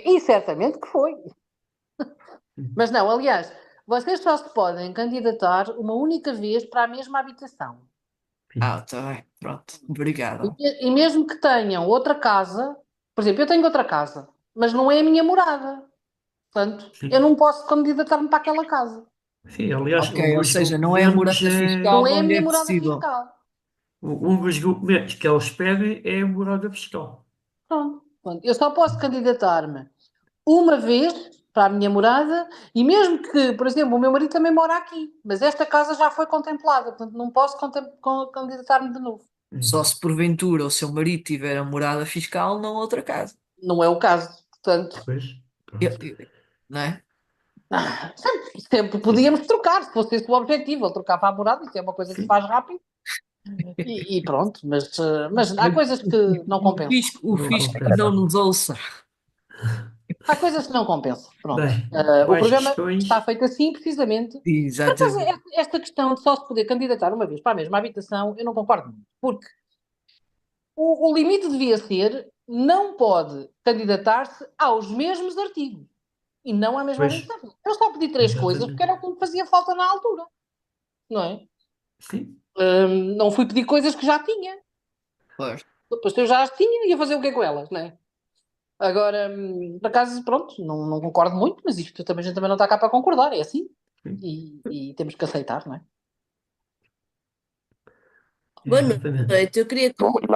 E certamente que foi. Mas não, aliás, vocês só se podem candidatar uma única vez para a mesma habitação. Ah, está bem, pronto, obrigado. E mesmo que tenham outra casa, por exemplo, eu tenho outra casa, mas não é a minha morada. Portanto, eu Sim. não posso candidatar-me para aquela casa. Sim, aliás, Ok, um ou dos seja, não é a documentos morada fiscal Não de é a onde minha é morada possível. fiscal. um dos documentos que eles pedem é a morada fiscal. Pronto. Pronto. Eu só posso candidatar-me uma vez para a minha morada e mesmo que, por exemplo, o meu marido também mora aqui, mas esta casa já foi contemplada, portanto não posso candidatar-me de novo. Só se porventura o seu marido tiver a morada fiscal, não outra casa. Não é o caso. Portanto, Pois, Eu- pronto. eu- não é? sempre podíamos trocar, se fosse esse o objetivo, ele trocar para a morada, isso é uma coisa que se Sim, faz rápido e pronto, mas há coisas que não compensam. O não fisco que não compensa. nos ouça. Há coisas que não compensam. Pronto. Bem, O mais programa está questões? feito assim, precisamente. Por acaso, Exatamente. esta questão de só se poder candidatar uma vez para a mesma habitação, eu não concordo muito. Porque o limite devia ser não pode candidatar-se aos mesmos artigos e não à mesma Pois, habitação. Eu só pedi três coisas porque exatamente. era o que me fazia falta na altura, não é? Sim, Não fui pedir coisas que já tinha. Pois. Depois se eu já as tinha, ia fazer o que é com elas, não é? Agora, por acaso, pronto, não concordo muito, mas isto também, a gente também não está cá para concordar, é assim. E temos que aceitar, não é? Boa Exatamente. noite. Eu queria colocar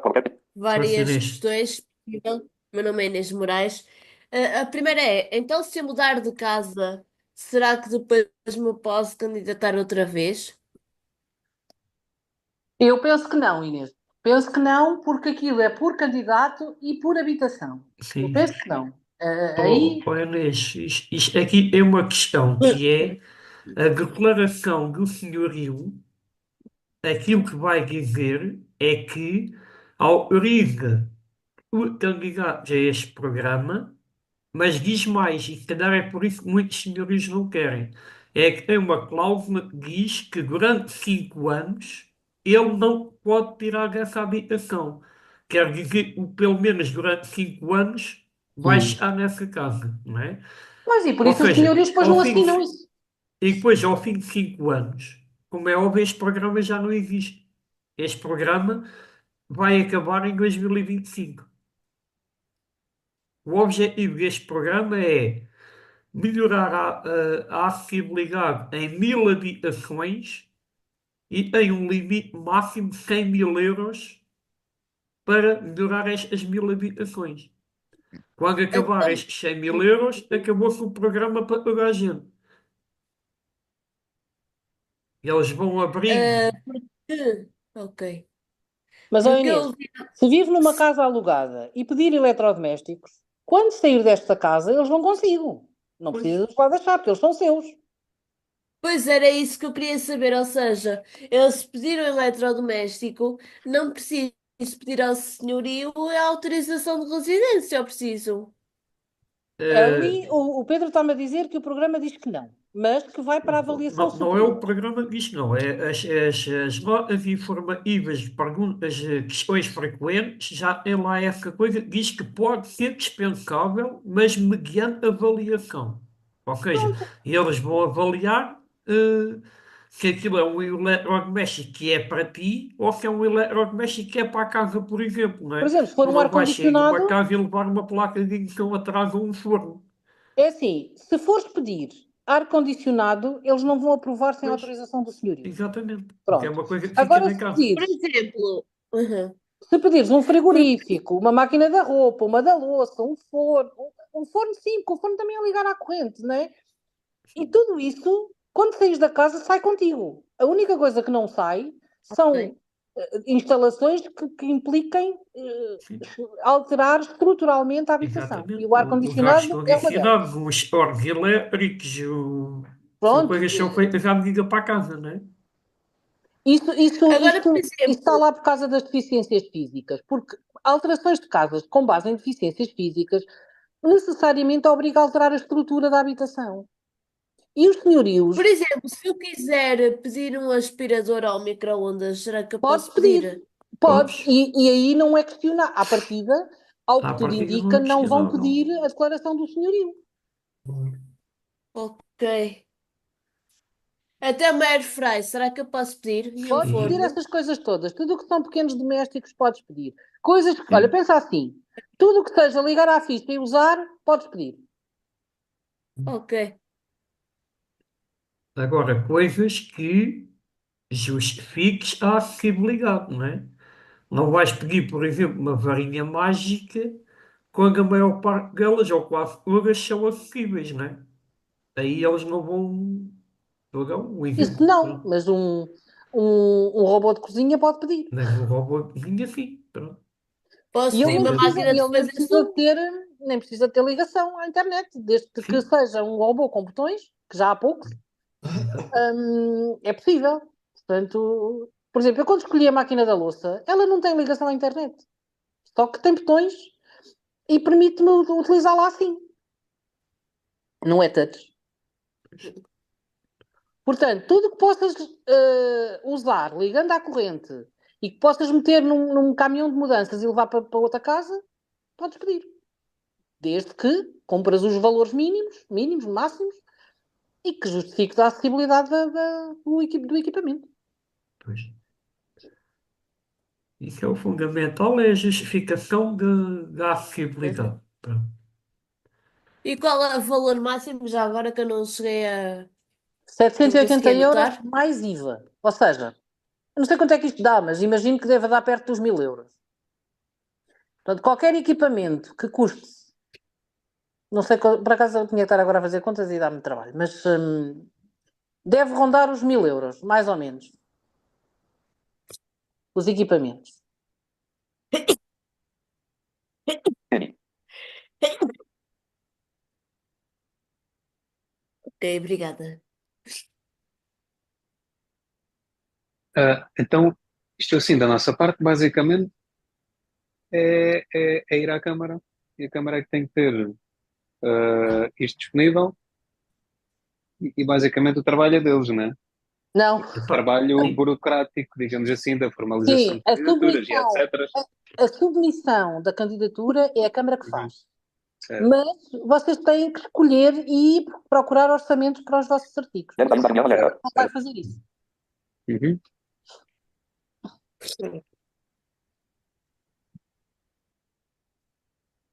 Força várias Inês. questões, se possível. Meu nome é Inês Moraes. A primeira é: então, se eu mudar de casa, será que depois me posso candidatar outra vez? Eu penso que não, Inês. Penso que não, porque aquilo é por candidato e por habitação. Eu Sim. penso que não. Oh, Aí, oh, Inês, isto aqui é uma questão que é a declaração do senhorio. Aquilo que vai dizer é que autoriza o candidato a este programa, mas diz mais, e se calhar é por isso que muitos senhorios não querem. É que tem uma cláusula que diz que durante 5 anos ele não pode tirar dessa habitação. Quer dizer que pelo menos durante 5 anos vai estar nessa casa, não é? mas e por Ou isso os seja, senhorios depois ao não fim assinam de, isso. e depois ao fim de 5 anos, como é óbvio, este programa já não existe. Este programa vai acabar em 2025. O objetivo deste programa é melhorar a acessibilidade em 1000 habitações e tem um limite máximo de 100 mil euros para melhorar estas 1000 habitações. Quando acabar Então, estes 100 mil euros, acabou-se o programa para toda a gente. Eles vão abrindo. porque... Ok. Mas, ó Porque Inês, eu... se vive numa casa alugada e pedir eletrodomésticos, quando sair desta casa, eles vão consigo. Não precisa dos lá deixar, porque eles são seus. Pois era isso que eu queria saber, ou seja, eles pediram eletrodoméstico, não preciso pedir ao senhorio a autorização de residência, eu preciso. eh, Ali, o Pedro está-me a dizer que o programa diz que não, mas que vai para a avaliação Não, não é o superior. programa que diz, não. É as notas informativas, perguntas, questões frequentes, já tem lá essa coisa que diz que pode ser dispensável, mas mediante avaliação. Ou seja, eles vão avaliar se aquilo é um eletrodoméstico que é para ti ou se é um eletrodoméstico que é para a casa, por exemplo, não Por é? exemplo, se for Tu um não vais sair de uma ar-condicionado, casa e levar uma placa de ignição atrás a um forno. é assim, se fores pedir ar-condicionado, eles não vão aprovar sem Pois, autorização do senhorio. exatamente, porque é Pronto. uma coisa que fica Agora, na casa. Por exemplo, uhum. se pedires um Por- frigorífico, uma máquina da roupa, uma da louça, um forno sim, porque o forno também é ligar à corrente, não é? E tudo isso, quando saís da casa, sai contigo. A única coisa que não sai Ok. são instalações que impliquem Sim. alterar estruturalmente a habitação. E Exatamente. o Os ares ar-condicionado é uma delas. condicionados, os torres elétricos, são Pronto, coisas que são feitas à medida para a casa, não é? isso, isso, Agora, por isto, isso está exemplo, lá por causa das deficiências físicas, porque alterações de casas com base em deficiências físicas necessariamente obriga a alterar a estrutura da habitação. E os senhorios, se eu quiser pedir um aspirador ao micro-ondas, será que eu podes posso pedir, pedir? podes, Podes. e aí não é questionar. À partida, ao À que tudo partida não indica, é não vão questionável. pedir a declaração do senhorio. Ok. Até uma airfry, será que eu posso pedir? E um Podes pedir forno? essas coisas todas. Tudo o que são pequenos domésticos, podes pedir. Coisas que, olha, Sim. pensa assim: tudo o que seja ligar à ficha e usar, podes pedir. Ok. Agora, coisas que justifiques a acessibilidade, não é? Não vais pedir, por exemplo, uma varinha mágica quando a maior parte delas, ou quase todas, são acessíveis, não é? Aí eles não vão. Vou dar um Isso exemplo. não, Pronto. mas um robô de cozinha pode pedir. Mas o robô vinha assim. Pronto. Posso E ele pedir nem uma precisa, máquina e de ele fazer sumo? nem precisa ter ligação à internet, desde que Sim. seja um robô com botões, que já há poucos, Exato. é possível. Portanto, por exemplo, eu quando escolhi a máquina da louça, ela não tem ligação à internet, só que tem botões e permite-me utilizá-la assim. Não é touch. Portanto, tudo que possas usar ligando à corrente e que possas meter num caminhão de mudanças e levar para outra casa, podes pedir. Desde que compras os valores mínimos, máximos, e que justifiques a acessibilidade do equipamento. Pois. Isso é o fundamental, é a justificação da acessibilidade. Pronto. E qual é o valor máximo, já agora que eu não cheguei a. Não 780 consegui euros anotar? mais IVA. Ou seja, eu não sei quanto é que isto dá, mas imagino que deva dar perto dos 1000 euros. Portanto, qualquer equipamento que custe, não sei, por acaso eu tinha que estar agora a fazer contas e dar-me trabalho, mas deve rondar os 1000 euros, mais ou menos, os equipamentos. Ok, obrigada. Então, isto assim, da nossa parte, basicamente, é ir à Câmara. E a Câmara é que tem que ter isto disponível e basicamente o trabalho é deles, né? Não, O Epá, trabalho sim, burocrático, digamos assim, da formalização sim, de candidaturas e etc. a submissão da candidatura é a Câmara que Uhum, faz. certo. Mas vocês têm que escolher e procurar orçamentos para os vossos artigos. Por isso, não vai fazer isso. Uhum.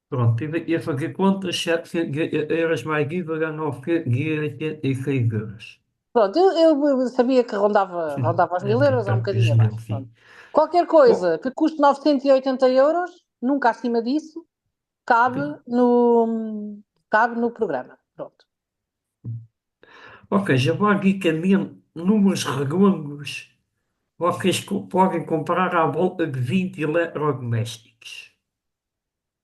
pronto, ia fazer contas, 700 euros mais IVA dá 986 euros. Pronto, eu sabia que rondava os É 1000 euros, é um perto dos bocadinho mil, abaixo. Pronto. sim. Qualquer Bom, coisa que custe 980 euros, nunca acima disso, cabe sim. cabe no programa. Pronto. Ok, já basicamente, números redondos, vocês podem comprar à volta de 20 eletrodomésticos.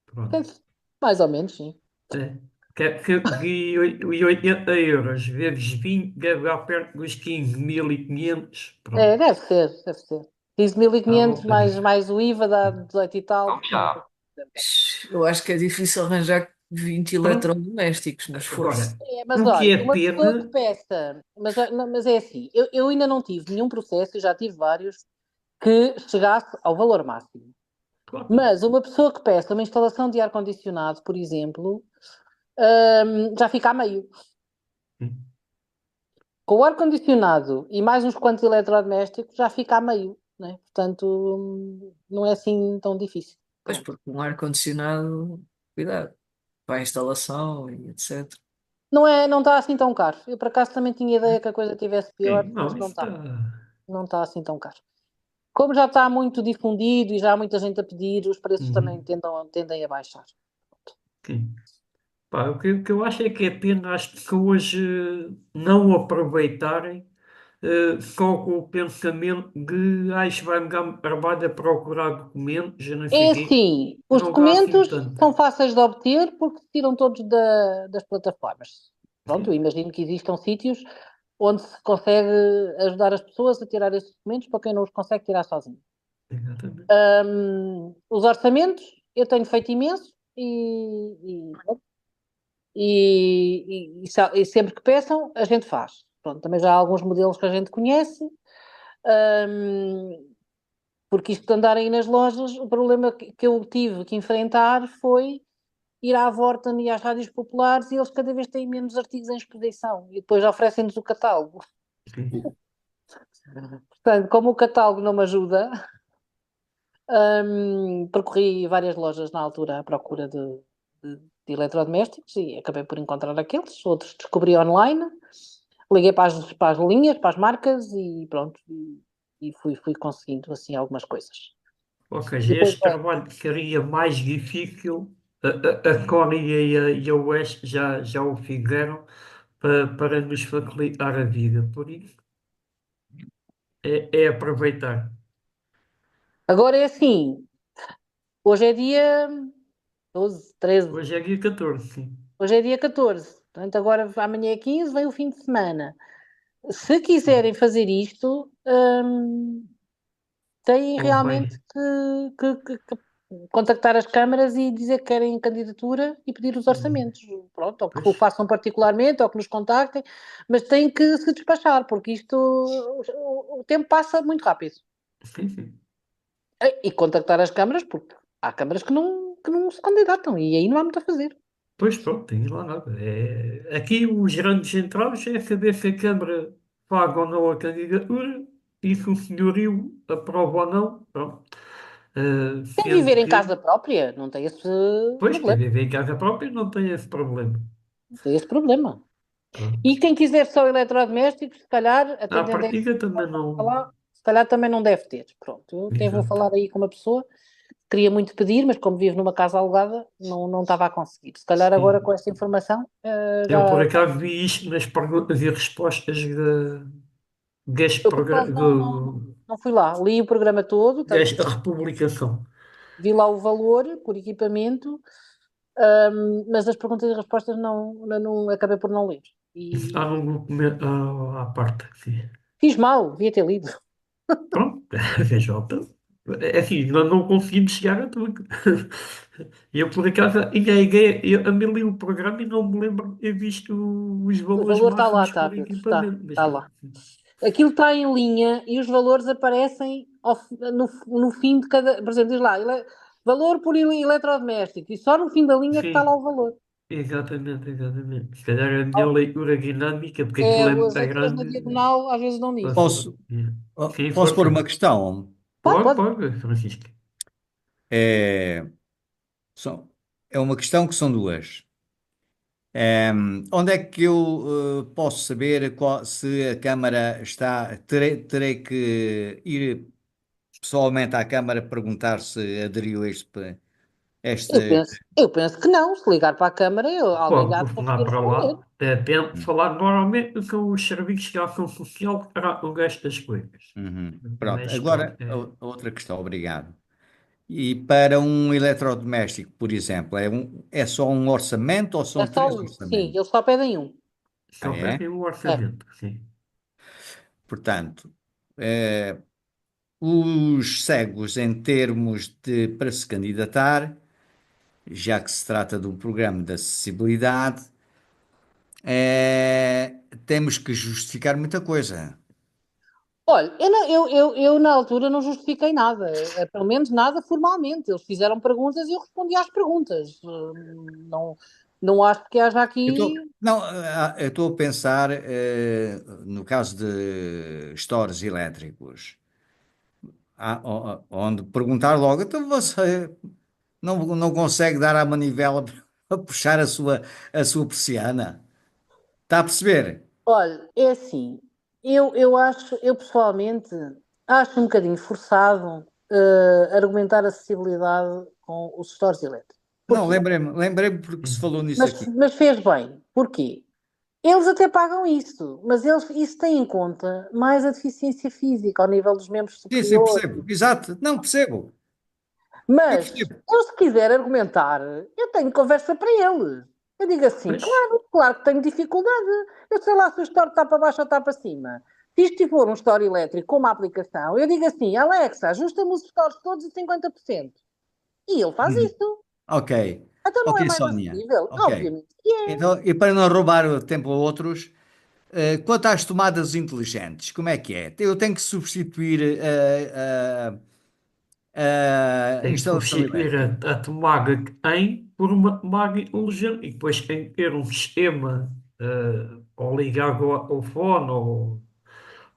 Pronto. Portanto, mais ou menos, sim. É. Que de 80 euros vezes 20 deve dar perto dos 15.500. Pronto. É, deve ser, deve ser. À 15.500 volta disso. mais o IVA dá 18 e tal. Portanto, Eu acho que é difícil arranjar 20 Pronto. eletrodomésticos no esforço. Agora, mas o que olha, é uma pessoa que pena. peça, mas é assim, eu ainda não tive nenhum processo, eu já tive vários, que chegasse ao valor máximo. Claro. Mas uma pessoa que peça uma instalação de ar-condicionado, por exemplo, já fica a meio. Com o ar-condicionado e mais uns quantos eletrodomésticos, já fica a meio, né? Portanto, não é assim tão difícil. Pois Pronto. porque um ar-condicionado, cuidado, para a instalação e etc. Não é, não está assim tão caro. Eu, por acaso, também tinha ideia que a coisa tivesse pior, Sim, mas não, não isso está. está. Não está assim tão caro. Como já está muito difundido e já há muita gente a pedir, os preços também Uhum. tendem a baixar. Sim. Pá, o que eu acho é que é pena as pessoas não aproveitarem só com o pensamento de isto vai-me dar trabalho a procurar documentos, eu não sei É o quê. assim, os Não dá assim documentos tanto. são fáceis de obter porque se tiram todos das plataformas. Pronto, eu Sim, imagino que existam sítios onde se consegue ajudar as pessoas a tirar esses documentos para quem não os consegue tirar sozinho. exatamente. Os orçamentos, eu tenho feito imenso e sempre que peçam, a gente faz. Pronto, também já há alguns modelos que a gente conhece, porque isto de andar aí nas lojas, o problema que eu tive que enfrentar foi ir à Vorten e às rádios populares e eles cada vez têm menos artigos em exposição e depois oferecem-nos o catálogo. Sim. Portanto, como o catálogo não me ajuda, percorri várias lojas na altura à procura de eletrodomésticos e acabei por encontrar aqueles, outros descobri online, liguei para as linhas, para as marcas e pronto, e fui conseguindo assim algumas coisas. Ou E seja, depois, este trabalho seria mais difícil, a Coreia e a Oeste já o fizeram para nos facilitar a vida. Por isso, é aproveitar. agora é assim, hoje é dia 12, 13, Hoje é dia 14, sim. hoje é dia 14, portanto agora amanhã é 15, vem o fim de semana. Se quiserem fazer isto, têm realmente Convém. que contactar as câmaras e dizer que querem candidatura e pedir os Hum, orçamentos. Pronto, ou que o Pois, façam particularmente, ou que nos contactem, mas têm que se despachar, porque isto, o tempo passa muito rápido. sim, sim. E contactar as câmaras, porque há câmaras que não se candidatam, e aí não há muito a fazer. Pois pronto, tem lá nada. Aqui os grandes entraves é saber se a Câmara paga ou não a candidatura e se o senhorio aprova ou não. Pronto. Quem Sendo viver em que, casa própria não tem esse pois, quem problema. vive em casa própria não tem esse problema. Não tem esse problema. Pronto. E quem quiser só eletrodomésticos, se calhar, À atendendo a essa partida também que não. falar, se calhar também não deve ter. Pronto, eu até vou Exato. falar aí com uma pessoa que queria muito pedir, mas como vivo numa casa alugada, não estava a conseguir. Se calhar agora Sim. com esta informação, Eu por já. acaso vi isto nas perguntas e respostas deste Eu por acaso programa, não fui lá, li o programa todo, tanto desta republicação. vi lá o valor por equipamento, mas as perguntas e respostas não acabei por não ler. E Está num documento à parte. Sim. fiz mal, devia ter lido. Pronto, VJ. É assim, nós não conseguimos chegar a tudo. Eu, por acaso, eu me li o programa e não me lembro de ter visto os O valores valor está lá, máximos está, por Pedro, equipamento. Mas, está lá. Aquilo está em linha e os valores aparecem no fim de cada. Por exemplo, diz lá, valor por eletrodoméstico, e só no fim da linha que está lá sim, o valor. exatamente, exatamente. Se calhar é a melhor leitura dinâmica, porque É, aquilo é as muito leituras na grande. diagonal às vezes não diz. Posso, Sim, posso pôr força. uma questão? Pode, Pode, pode. pode, Francisco. É, são- é uma questão que são duas. Onde é que eu posso saber se a Câmara está? Terei que ir pessoalmente à Câmara perguntar se aderiu a este. Eu penso que não. Se ligar para a Câmara, alguém Pode há de telefonar conseguir para responder. lá. Depende de falar normalmente com os serviços de ação social que tratam o resto das coisas. Uhum. Pronto, Mas pronto, agora a outra questão, obrigado. E para um eletrodoméstico, por exemplo, é só um orçamento ou É são só três um. Sim, orçamentos? eles só pedem um. Ah, só é? pedem o É. orçamento. Sim. Portanto, eh, os cegos, em termos de para se candidatar, já que se trata de um programa de acessibilidade, temos que justificar muita coisa. Olha, eu na altura não justifiquei nada, pelo menos nada formalmente. Eles fizeram perguntas e eu respondi às perguntas. Não acho que haja aqui. Não, eu estou a pensar, no caso de stores elétricos, onde perguntar logo, então você não consegue dar à manivela para puxar a sua persiana? Está a perceber? Olha, é assim, eu pessoalmente acho um bocadinho forçado argumentar acessibilidade com os stores elétricos. Não, Porquê? lembrei-me porque se falou nisso aqui. Mas fez bem. Porquê? Eles até pagam isso, mas isso tem em conta mais a deficiência física ao nível dos membros Sim, sim, superiores. percebo. Exato. Não, percebo. Eu Mas percebo. eu, se quiser argumentar, eu tenho conversa para eles. Eu digo assim, Pois, claro que tenho dificuldade. Eu sei lá se o store está para baixo ou está para cima. Se isto for um store elétrico com uma aplicação, eu digo assim, Alexa, ajusta-me os stores todos a 50%. E ele faz Uhum. isso. Ok. Então não Ok, é mais Sónia. acessível? Ok. Obviamente que é. Então, e para não roubar o tempo a outros, quanto às tomadas inteligentes, como é que é? Eu tenho que substituir a tem que instalação substituir elétrica. a tomada que tem por uma tomada inteligente e depois tem que ter um sistema ou ligado ao fone ou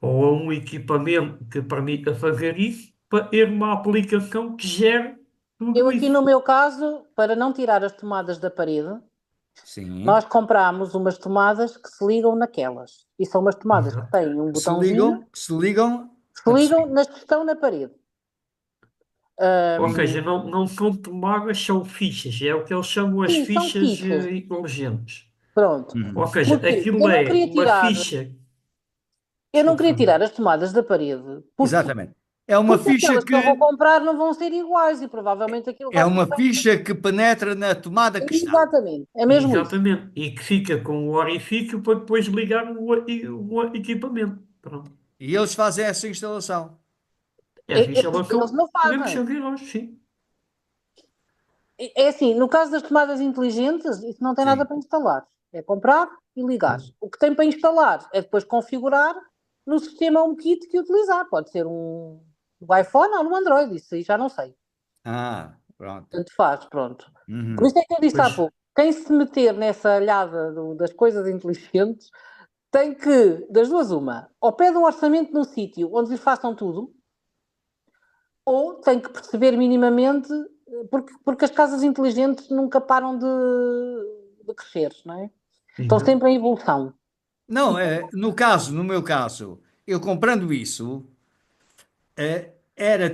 a um equipamento que permita fazer isso para ter uma aplicação que gere Eu tudo aqui no isso. meu caso, para não tirar as tomadas da parede, nós Sim. comprámos umas tomadas que se ligam naquelas. E são umas tomadas que Exato. têm um Que se botãozinho ligam, que se ligam, que se não ligam percebi. nas que estão na parede. Ou Ahm, seja, não são tomadas, são fichas. É o que eles chamam as sim, são fichas fichas. inteligentes. Pronto. Ou Uhum. seja, Porquê? aquilo é uma ficha. Eu não Desculpe, queria Fernando. tirar as tomadas da parede, Exatamente. É uma porque ficha aquelas que eu vou que comprar não vão ser iguais e provavelmente aquilo é vai ser uma ficha que penetra na tomada que está. exatamente, é mesmo isso. Exatamente. E que fica com o orifício para depois ligar o equipamento. Pronto. E eles fazem essa instalação. Essa Eles instalação não podemos fazem. fazer nós, sim. É assim, no caso das tomadas inteligentes, isso não tem nada Sim. para instalar. É comprar e ligar. O que tem para instalar é depois configurar no sistema HomeKit que utilizar. Pode ser no iPhone ou no Android, isso aí já não sei. Ah, pronto. Tanto faz, pronto. Por Uhum. isso é que eu disse há Pois, pouco, quem se meter nessa alhada das coisas inteligentes tem que, das duas uma, ou pede um orçamento num sítio onde lhe façam tudo, ou tem que perceber minimamente, porque as casas inteligentes nunca param de crescer, não é? Estão Exato. sempre em evolução. Não, no meu caso, eu comprando isso, era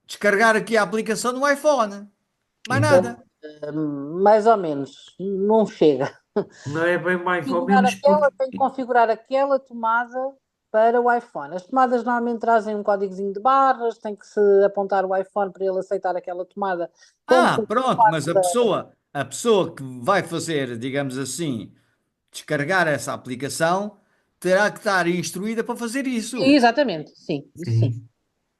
descargar aqui a aplicação no iPhone. Mais Exato. nada. Mais ou menos, não chega. Não é bem mais ou Configurar menos aquela, porque. tem que configurar aquela tomada para o iPhone. As tomadas normalmente trazem um códigozinho de barras, tem que se apontar o iPhone para ele aceitar aquela tomada como Ah, faz pronto, mas parte da... a pessoa que vai fazer, digamos assim, descargar essa aplicação, terá que estar instruída para fazer isso. Exatamente, sim, isso sim. Sim.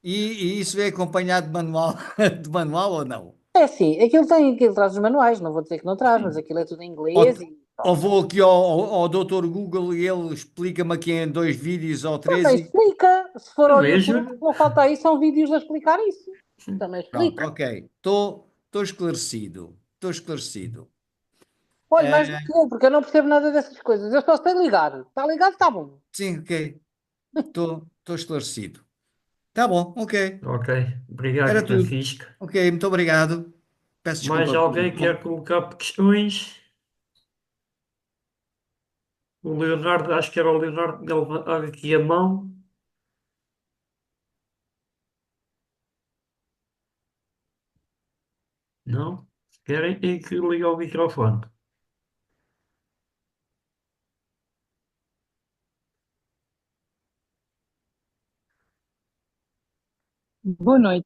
E isso é acompanhado de manual, de manual ou não? É sim, aquilo traz os manuais, não vou dizer que não traz, mas aquilo é tudo em Ou, inglês e ou pronto. vou aqui ao Dr. Google e ele explica-me aqui em 2 vídeos ou Também 13. explica, se for ao Também YouTube, o ajuda. que não falta aí são vídeos a explicar isso. Também Pronto, explica. ok. Estou esclarecido. Estou esclarecido. Olha, mais do Eh, que eu, porque eu não percebo nada dessas coisas. Eu só sei ligar. Está ligado, está bom. sim, ok. Estou esclarecido. Tá bom, ok. Ok. Obrigado, Era tudo. Francisco. Ok, muito obrigado. Peço Mais desculpa pelo alguém quer tempo. colocar questões? O Leonardo, acho que era o Leonardo que levantava aqui a mão. Não? Querem é que ligue o microfone. Boa noite.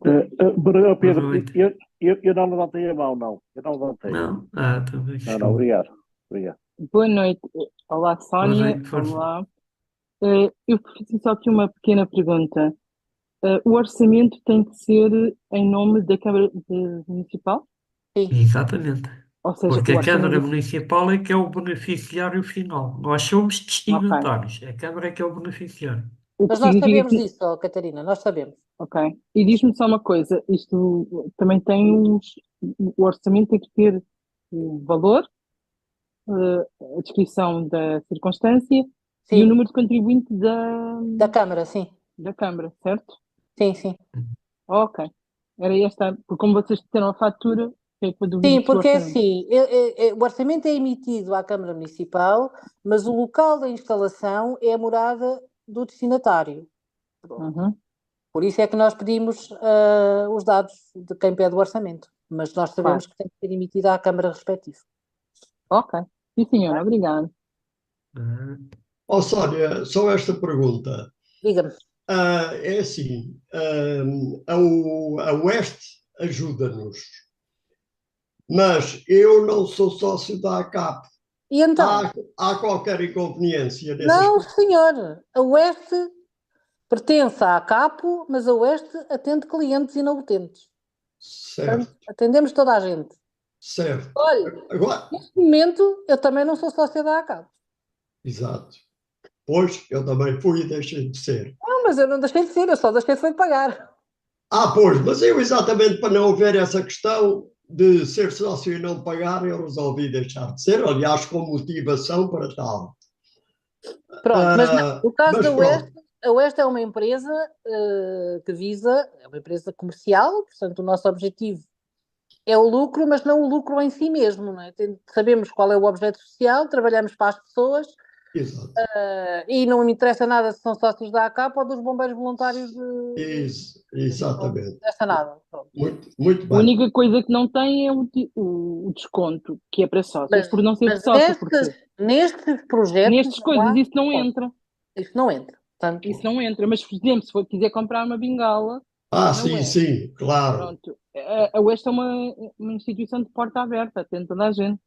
Boa Pedro, noite. eu não levantei a mão, não. Eu não levantei. Não? Ah, também Não, não, desculpa. obrigado. Obrigado. Boa noite. Olá, Boa Sónia. noite, força. Olá. Eu preciso só aqui uma pequena pergunta. O orçamento tem que ser em nome da Municipal? Sim. Exatamente. Ou seja, Porque o a Câmara orçamento. Municipal é que é o beneficiário final. Nós somos Ok. destinatários. A Câmara é que é o beneficiário. O que Mas nós significa sabemos que. isso, ó, Catarina, nós sabemos. Ok. E diz-me só uma coisa: isto também tem os. O orçamento tem que ter o valor, a descrição da circunstância e o Sim, número de contribuinte da, da Câmara, sim. da Câmara, certo? Sim, sim. Ok. Era esta, porque como vocês disseram a fatura, é com a dúvida Sim, do porque é orçamento. assim, o orçamento é emitido à Câmara Municipal, mas o local da instalação é a morada do destinatário. Uhum. Por isso é que nós pedimos os dados de quem pede o orçamento, mas nós Claro. sabemos que tem que ser emitido à Câmara respectiva. Ok. Sim, senhora, obrigada. Ah, Ó Sónia, só esta pergunta. Diga-me. É assim, a Oeste ajuda-nos, mas eu não sou sócio da ACAP. E então? Há qualquer inconveniência nesse Não, aspecto? senhor. A Oeste pertence à Capo, mas a Oeste atende clientes inobtentes. Portanto, Certo, atendemos toda a gente. certo. Olha, Agora, neste momento eu também não sou sócia da ACAP. exato. Pois, eu também fui e deixei de ser. Não, mas eu não deixei de ser, eu só deixei foi de pagar. Pois, mas eu exatamente para não haver essa questão de ser sócio e não pagar, eu resolvi deixar de ser, aliás, com motivação para tal. Pronto, mas não, no caso Mas da Oeste, pronto, a Oeste é uma empresa que visa, é uma empresa comercial, portanto o nosso objetivo é o lucro, mas não o lucro em si mesmo, não é? Sabemos qual é o objeto social, trabalhamos para as pessoas exato. e não me interessa nada se são sócios da ACAP ou dos bombeiros voluntários não me Exatamente. interessa nada. Pronto. Muito A bem. única coisa que não tem é o desconto, que é para sócios, Mas, por não ser mas sócio, porque nestes projetos nestas não coisas há isso não desconto. entra. Isso não entra. Portanto, Isso não entra. Mas, por exemplo, se for quiser comprar uma bengala na Sim, Oeste, sim, claro. pronto. A Oeste é uma instituição de porta aberta, atende toda a gente.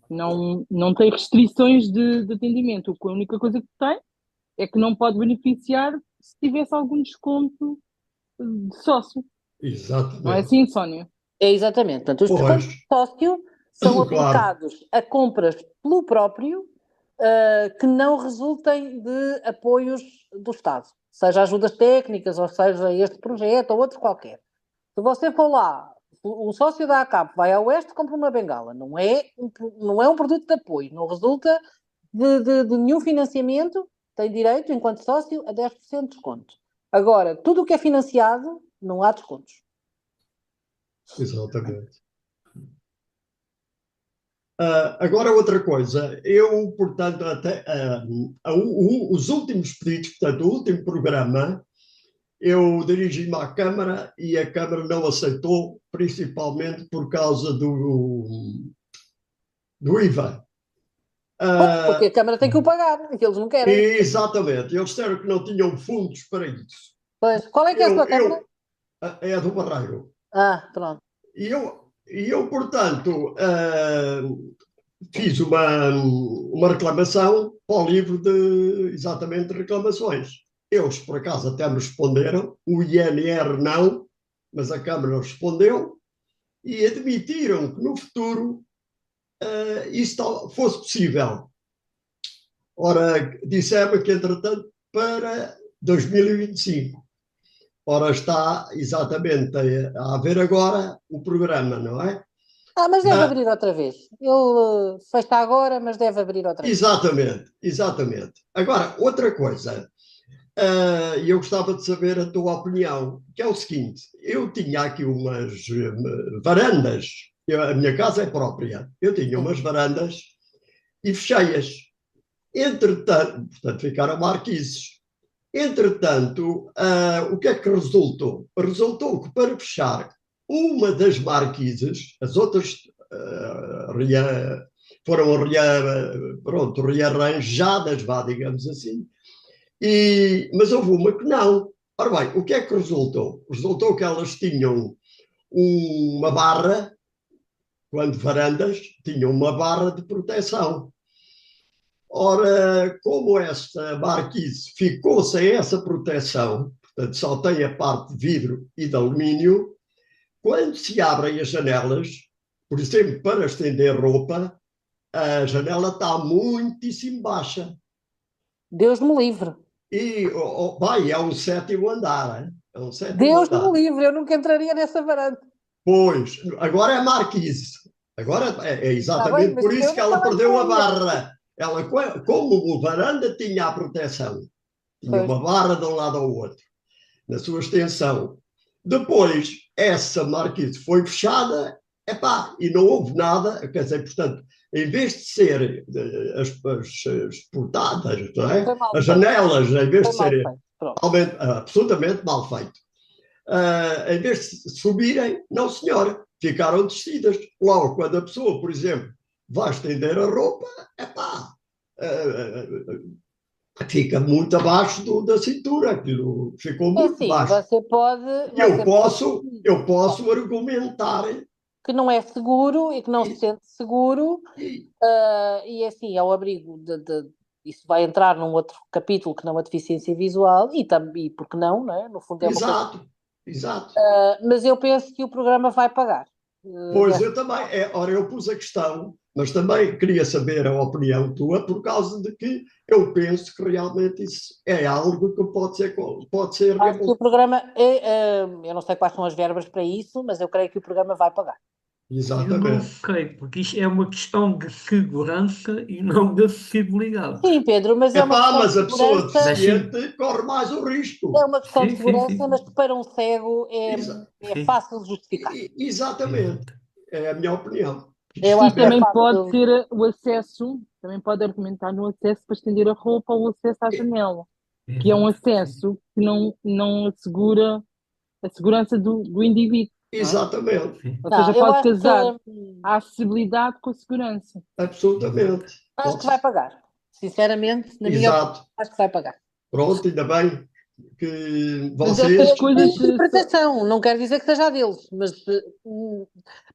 Não tem restrições de atendimento. A única coisa que tem é que não pode beneficiar se tivesse algum desconto de sócio. Não é Exatamente. assim, Sónia? é exatamente. Portanto, os Pois, descontos de sócio são claro. aplicados a compras pelo próprio que não resultem de apoios do Estado, seja ajudas técnicas, ou seja este projeto ou outro qualquer. Se você for lá, o sócio da ACAP vai ao Oeste e compra uma bengala, não é um produto de apoio, não resulta de nenhum financiamento, tem direito, enquanto sócio, a 10% de desconto. Agora, tudo o que é financiado, não há descontos. Exatamente. Agora outra coisa, eu, portanto, os últimos pedidos, portanto, o último programa, eu dirigi-me à Câmara e a Câmara não aceitou, principalmente por causa do IVA. Porque a Câmara tem que o pagar, que eles não querem. Exatamente, eles disseram que não tinham fundos para isso. Pois, qual é que é a sua Câmara? É a do Barreiro. Pronto. E eu portanto, fiz uma reclamação para o livro exatamente de reclamações. Eles, por acaso, até me responderam, o INR não, mas a Câmara respondeu e admitiram que no futuro isso fosse possível. Ora, disseram que, entretanto, para 2025. Ora, está exatamente a haver agora o programa, não é? Mas deve abrir outra vez. Ele fecha agora, mas deve abrir outra vez. Exatamente. Agora, outra coisa, eu gostava de saber a tua opinião, que é o seguinte: eu tinha aqui umas varandas, a minha casa é própria, eu tinha umas varandas e fechei-as. Entretanto, portanto, ficaram marquises. Entretanto, o que é que resultou? Resultou que para fechar uma das marquises, as outras foram rearranjadas, digamos assim, mas houve uma que não. Ora bem, o que é que resultou? Resultou que elas tinham uma barra, quando varandas, tinham uma barra de proteção. Ora, como esta marquise ficou sem essa proteção, portanto só tem a parte de vidro e de alumínio, quando se abrem as janelas, por exemplo, para estender roupa, a janela está muitíssimo baixa. Deus me livre. E é um 7º andar. Hein? É um 7º Deus andar. me livre, eu nunca entraria nessa varanda. Pois, agora é marquise. Agora é exatamente bem, por isso que ela perdeu a entraria. barra. Ela, como a varanda tinha a proteção, tinha uma barra de um lado ao outro, na sua extensão. Depois, essa marquise foi fechada, e não houve nada, quer dizer, portanto, em vez de ser as portadas, não é? As janelas, em vez de serem absolutamente mal feito, em vez de subirem, não senhora, ficaram descidas. Logo, quando a pessoa, por exemplo, vai estender a roupa, fica muito abaixo da cintura, aquilo ficou muito baixo. Você pode. Eu posso argumentar que não é seguro e que não se sente seguro, e assim, ao abrigo isso vai entrar num outro capítulo que não a deficiência visual, e também, porque não, é? No fundo é uma coisa. Exato. Mas eu penso que o programa vai pagar. Pois, eu também. Ora, eu pus a questão, mas também queria saber a opinião tua, por causa de que eu penso que realmente isso é algo que pode ser Acho que o programa eu não sei quais são as verbas para isso, mas eu creio que o programa vai pagar. Exatamente. Eu não sei, porque isto é uma questão de segurança e não de acessibilidade. Sim, Pedro, mas é uma questão mas de a pessoa segurança. deficiente corre mais o risco. É uma questão de segurança, mas que para um cego é fácil de justificar. Exatamente. É a minha opinião. Eu acho também pode ser o acesso, também pode argumentar no acesso para estender a roupa ou o acesso à janela, que é um acesso que não assegura a segurança do indivíduo. Exatamente. Ou seja, pode casar a acessibilidade com a segurança. Absolutamente. Acho que vai pagar. Sinceramente, na minha opinião, acho que vai pagar. Pronto, ainda bem que vocês... Mas coisas de interpretação, não quer dizer que seja a deles, mas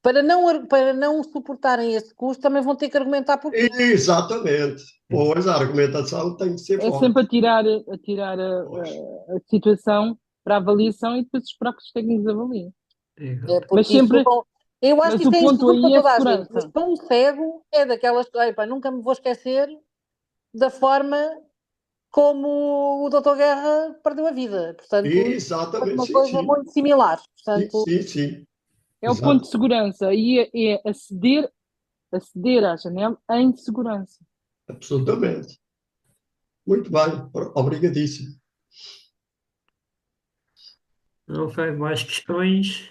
para não suportarem esse custo também vão ter que argumentar por quê. Exatamente. Pois a argumentação tem que ser forte. É sempre a tirar a situação para a avaliação e depois esperar que os técnicos avaliem. Mas sempre... Eu acho que isso é inseguro para toda a gente, mas segurança. para um cego é daquelas coisas, nunca me vou esquecer da forma como o Dr. Guerra perdeu a vida. Portanto, exatamente, uma coisa muito similar. Portanto, sim. É o ponto de segurança e é aceder à janela em segurança. Absolutamente. Muito bem, obrigadíssimo. Ok, mais questões?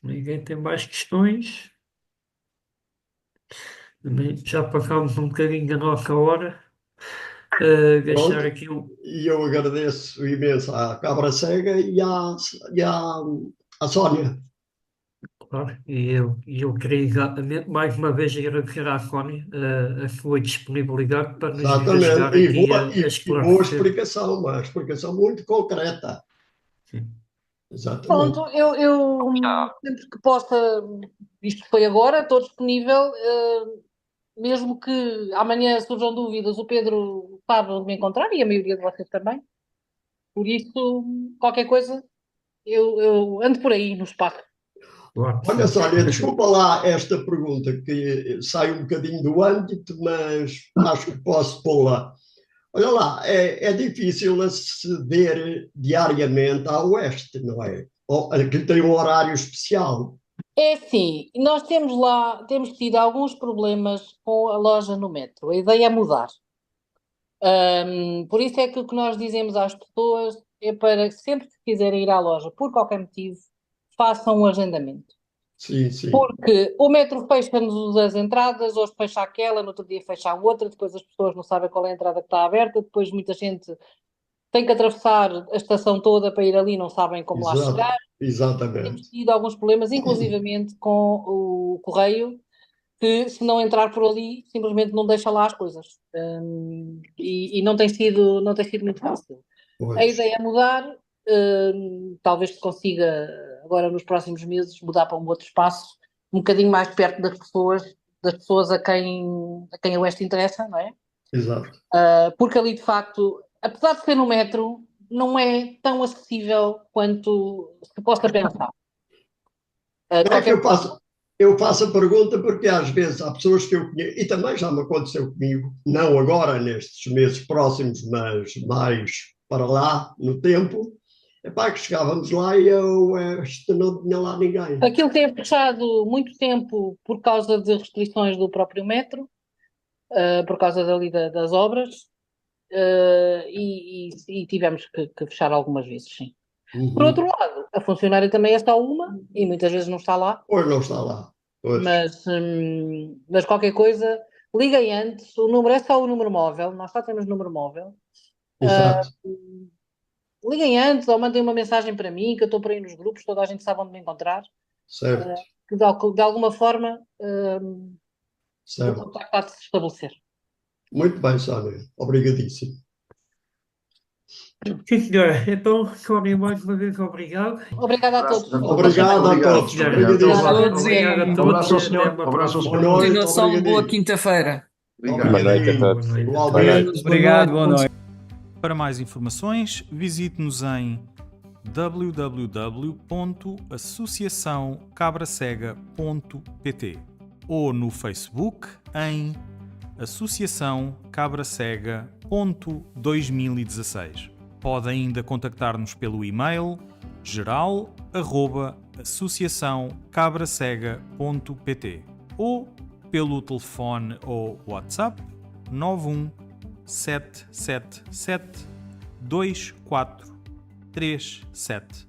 Ninguém tem mais questões? Também já passámos um bocadinho da nossa hora. Deixar Pronto, aqui um. e eu agradeço imenso à Cabra Cega e à Sónia. Claro, e eu queria exatamente mais uma vez agradecer à Sónia a sua disponibilidade para nos ajudar Exatamente, e aqui boa, a e boa esclarecer. explicação, uma explicação muito concreta. Sim. Exatamente. Pronto, eu sempre que possa, isto foi agora, estou disponível, mesmo que amanhã surjam dúvidas, o Pedro sabe onde me encontrar e a maioria de vocês também. Por isso, qualquer coisa, eu ando por aí no espaço. Claro que Olha, sim. Sónia, desculpa lá esta pergunta que sai um bocadinho do âmbito, mas acho que posso pô-la. Olha lá, é difícil aceder diariamente à Oeste, não é? Que tem um horário especial. É assim, nós temos tido alguns problemas com a loja no metro. A ideia é mudar. Por isso é que o que nós dizemos às pessoas é para que sempre que quiserem ir à loja, por qualquer motivo, façam um agendamento. Sim, sim. Porque o metro fecha-nos as entradas, hoje fecha aquela, no outro dia fecha a outra, depois as pessoas não sabem qual é a entrada que está aberta, depois muita gente tem que atravessar a estação toda para ir ali, não sabem como lá Exato, chegar. Temos exatamente. tido alguns problemas, inclusivamente com o correio, que se não entrar por ali, simplesmente não deixa lá as coisas. E não tem sido muito fácil. A Pois, ideia é mudar, talvez se consiga agora nos próximos meses mudar para um outro espaço, um bocadinho mais perto das pessoas a quem a Oeste interessa, não é? exato. Porque ali de facto, apesar de ser no metro, não é tão acessível quanto se possa pensar. De Não é que qualquer eu faço a pergunta porque às vezes há pessoas que eu conheço, e também já me aconteceu comigo, não agora nestes meses próximos, mas mais para lá no tempo, epá, que chegávamos lá e eu não tinha lá ninguém. Aquilo tem fechado muito tempo por causa de restrições do próprio metro, por causa dali das obras, e tivemos que fechar algumas vezes, sim. Por outro lado, a funcionária também é só uma e muitas vezes não está lá, Pois não está lá. Pois, mas qualquer coisa, liguem antes, o número é só o número móvel, nós só temos número móvel. exato, Liguem antes ou mandem uma mensagem para mim, que eu estou por aí nos grupos, toda a gente sabe onde me encontrar, certo, que de alguma forma o certo. contacto há de se estabelecer. Muito bem, Sónia. Obrigadíssimo. Sim, senhora. Então, Sónia, mais uma vez, obrigado. Obrigada a todos. Obrigado a todos. Senhora, Obrigadíssimo. Todos obrigado a e todos. abraço ao Até senhor. uma Abraço ao próxima. senhor. Boa noite, continuação, boa obrigadinho. quinta-feira. Obrigado. Boa noite a todos. Boa noite. Igualmente. Boa Obrigado, noite. boa noite. Para mais informações, visite-nos em www.associaçãocabracega.pt ou no Facebook em Associação Cabra Cega 2016. Pode ainda contactar-nos pelo e-mail geral@associaçãocabracega.pt ou pelo telefone ou WhatsApp 91 777 2437.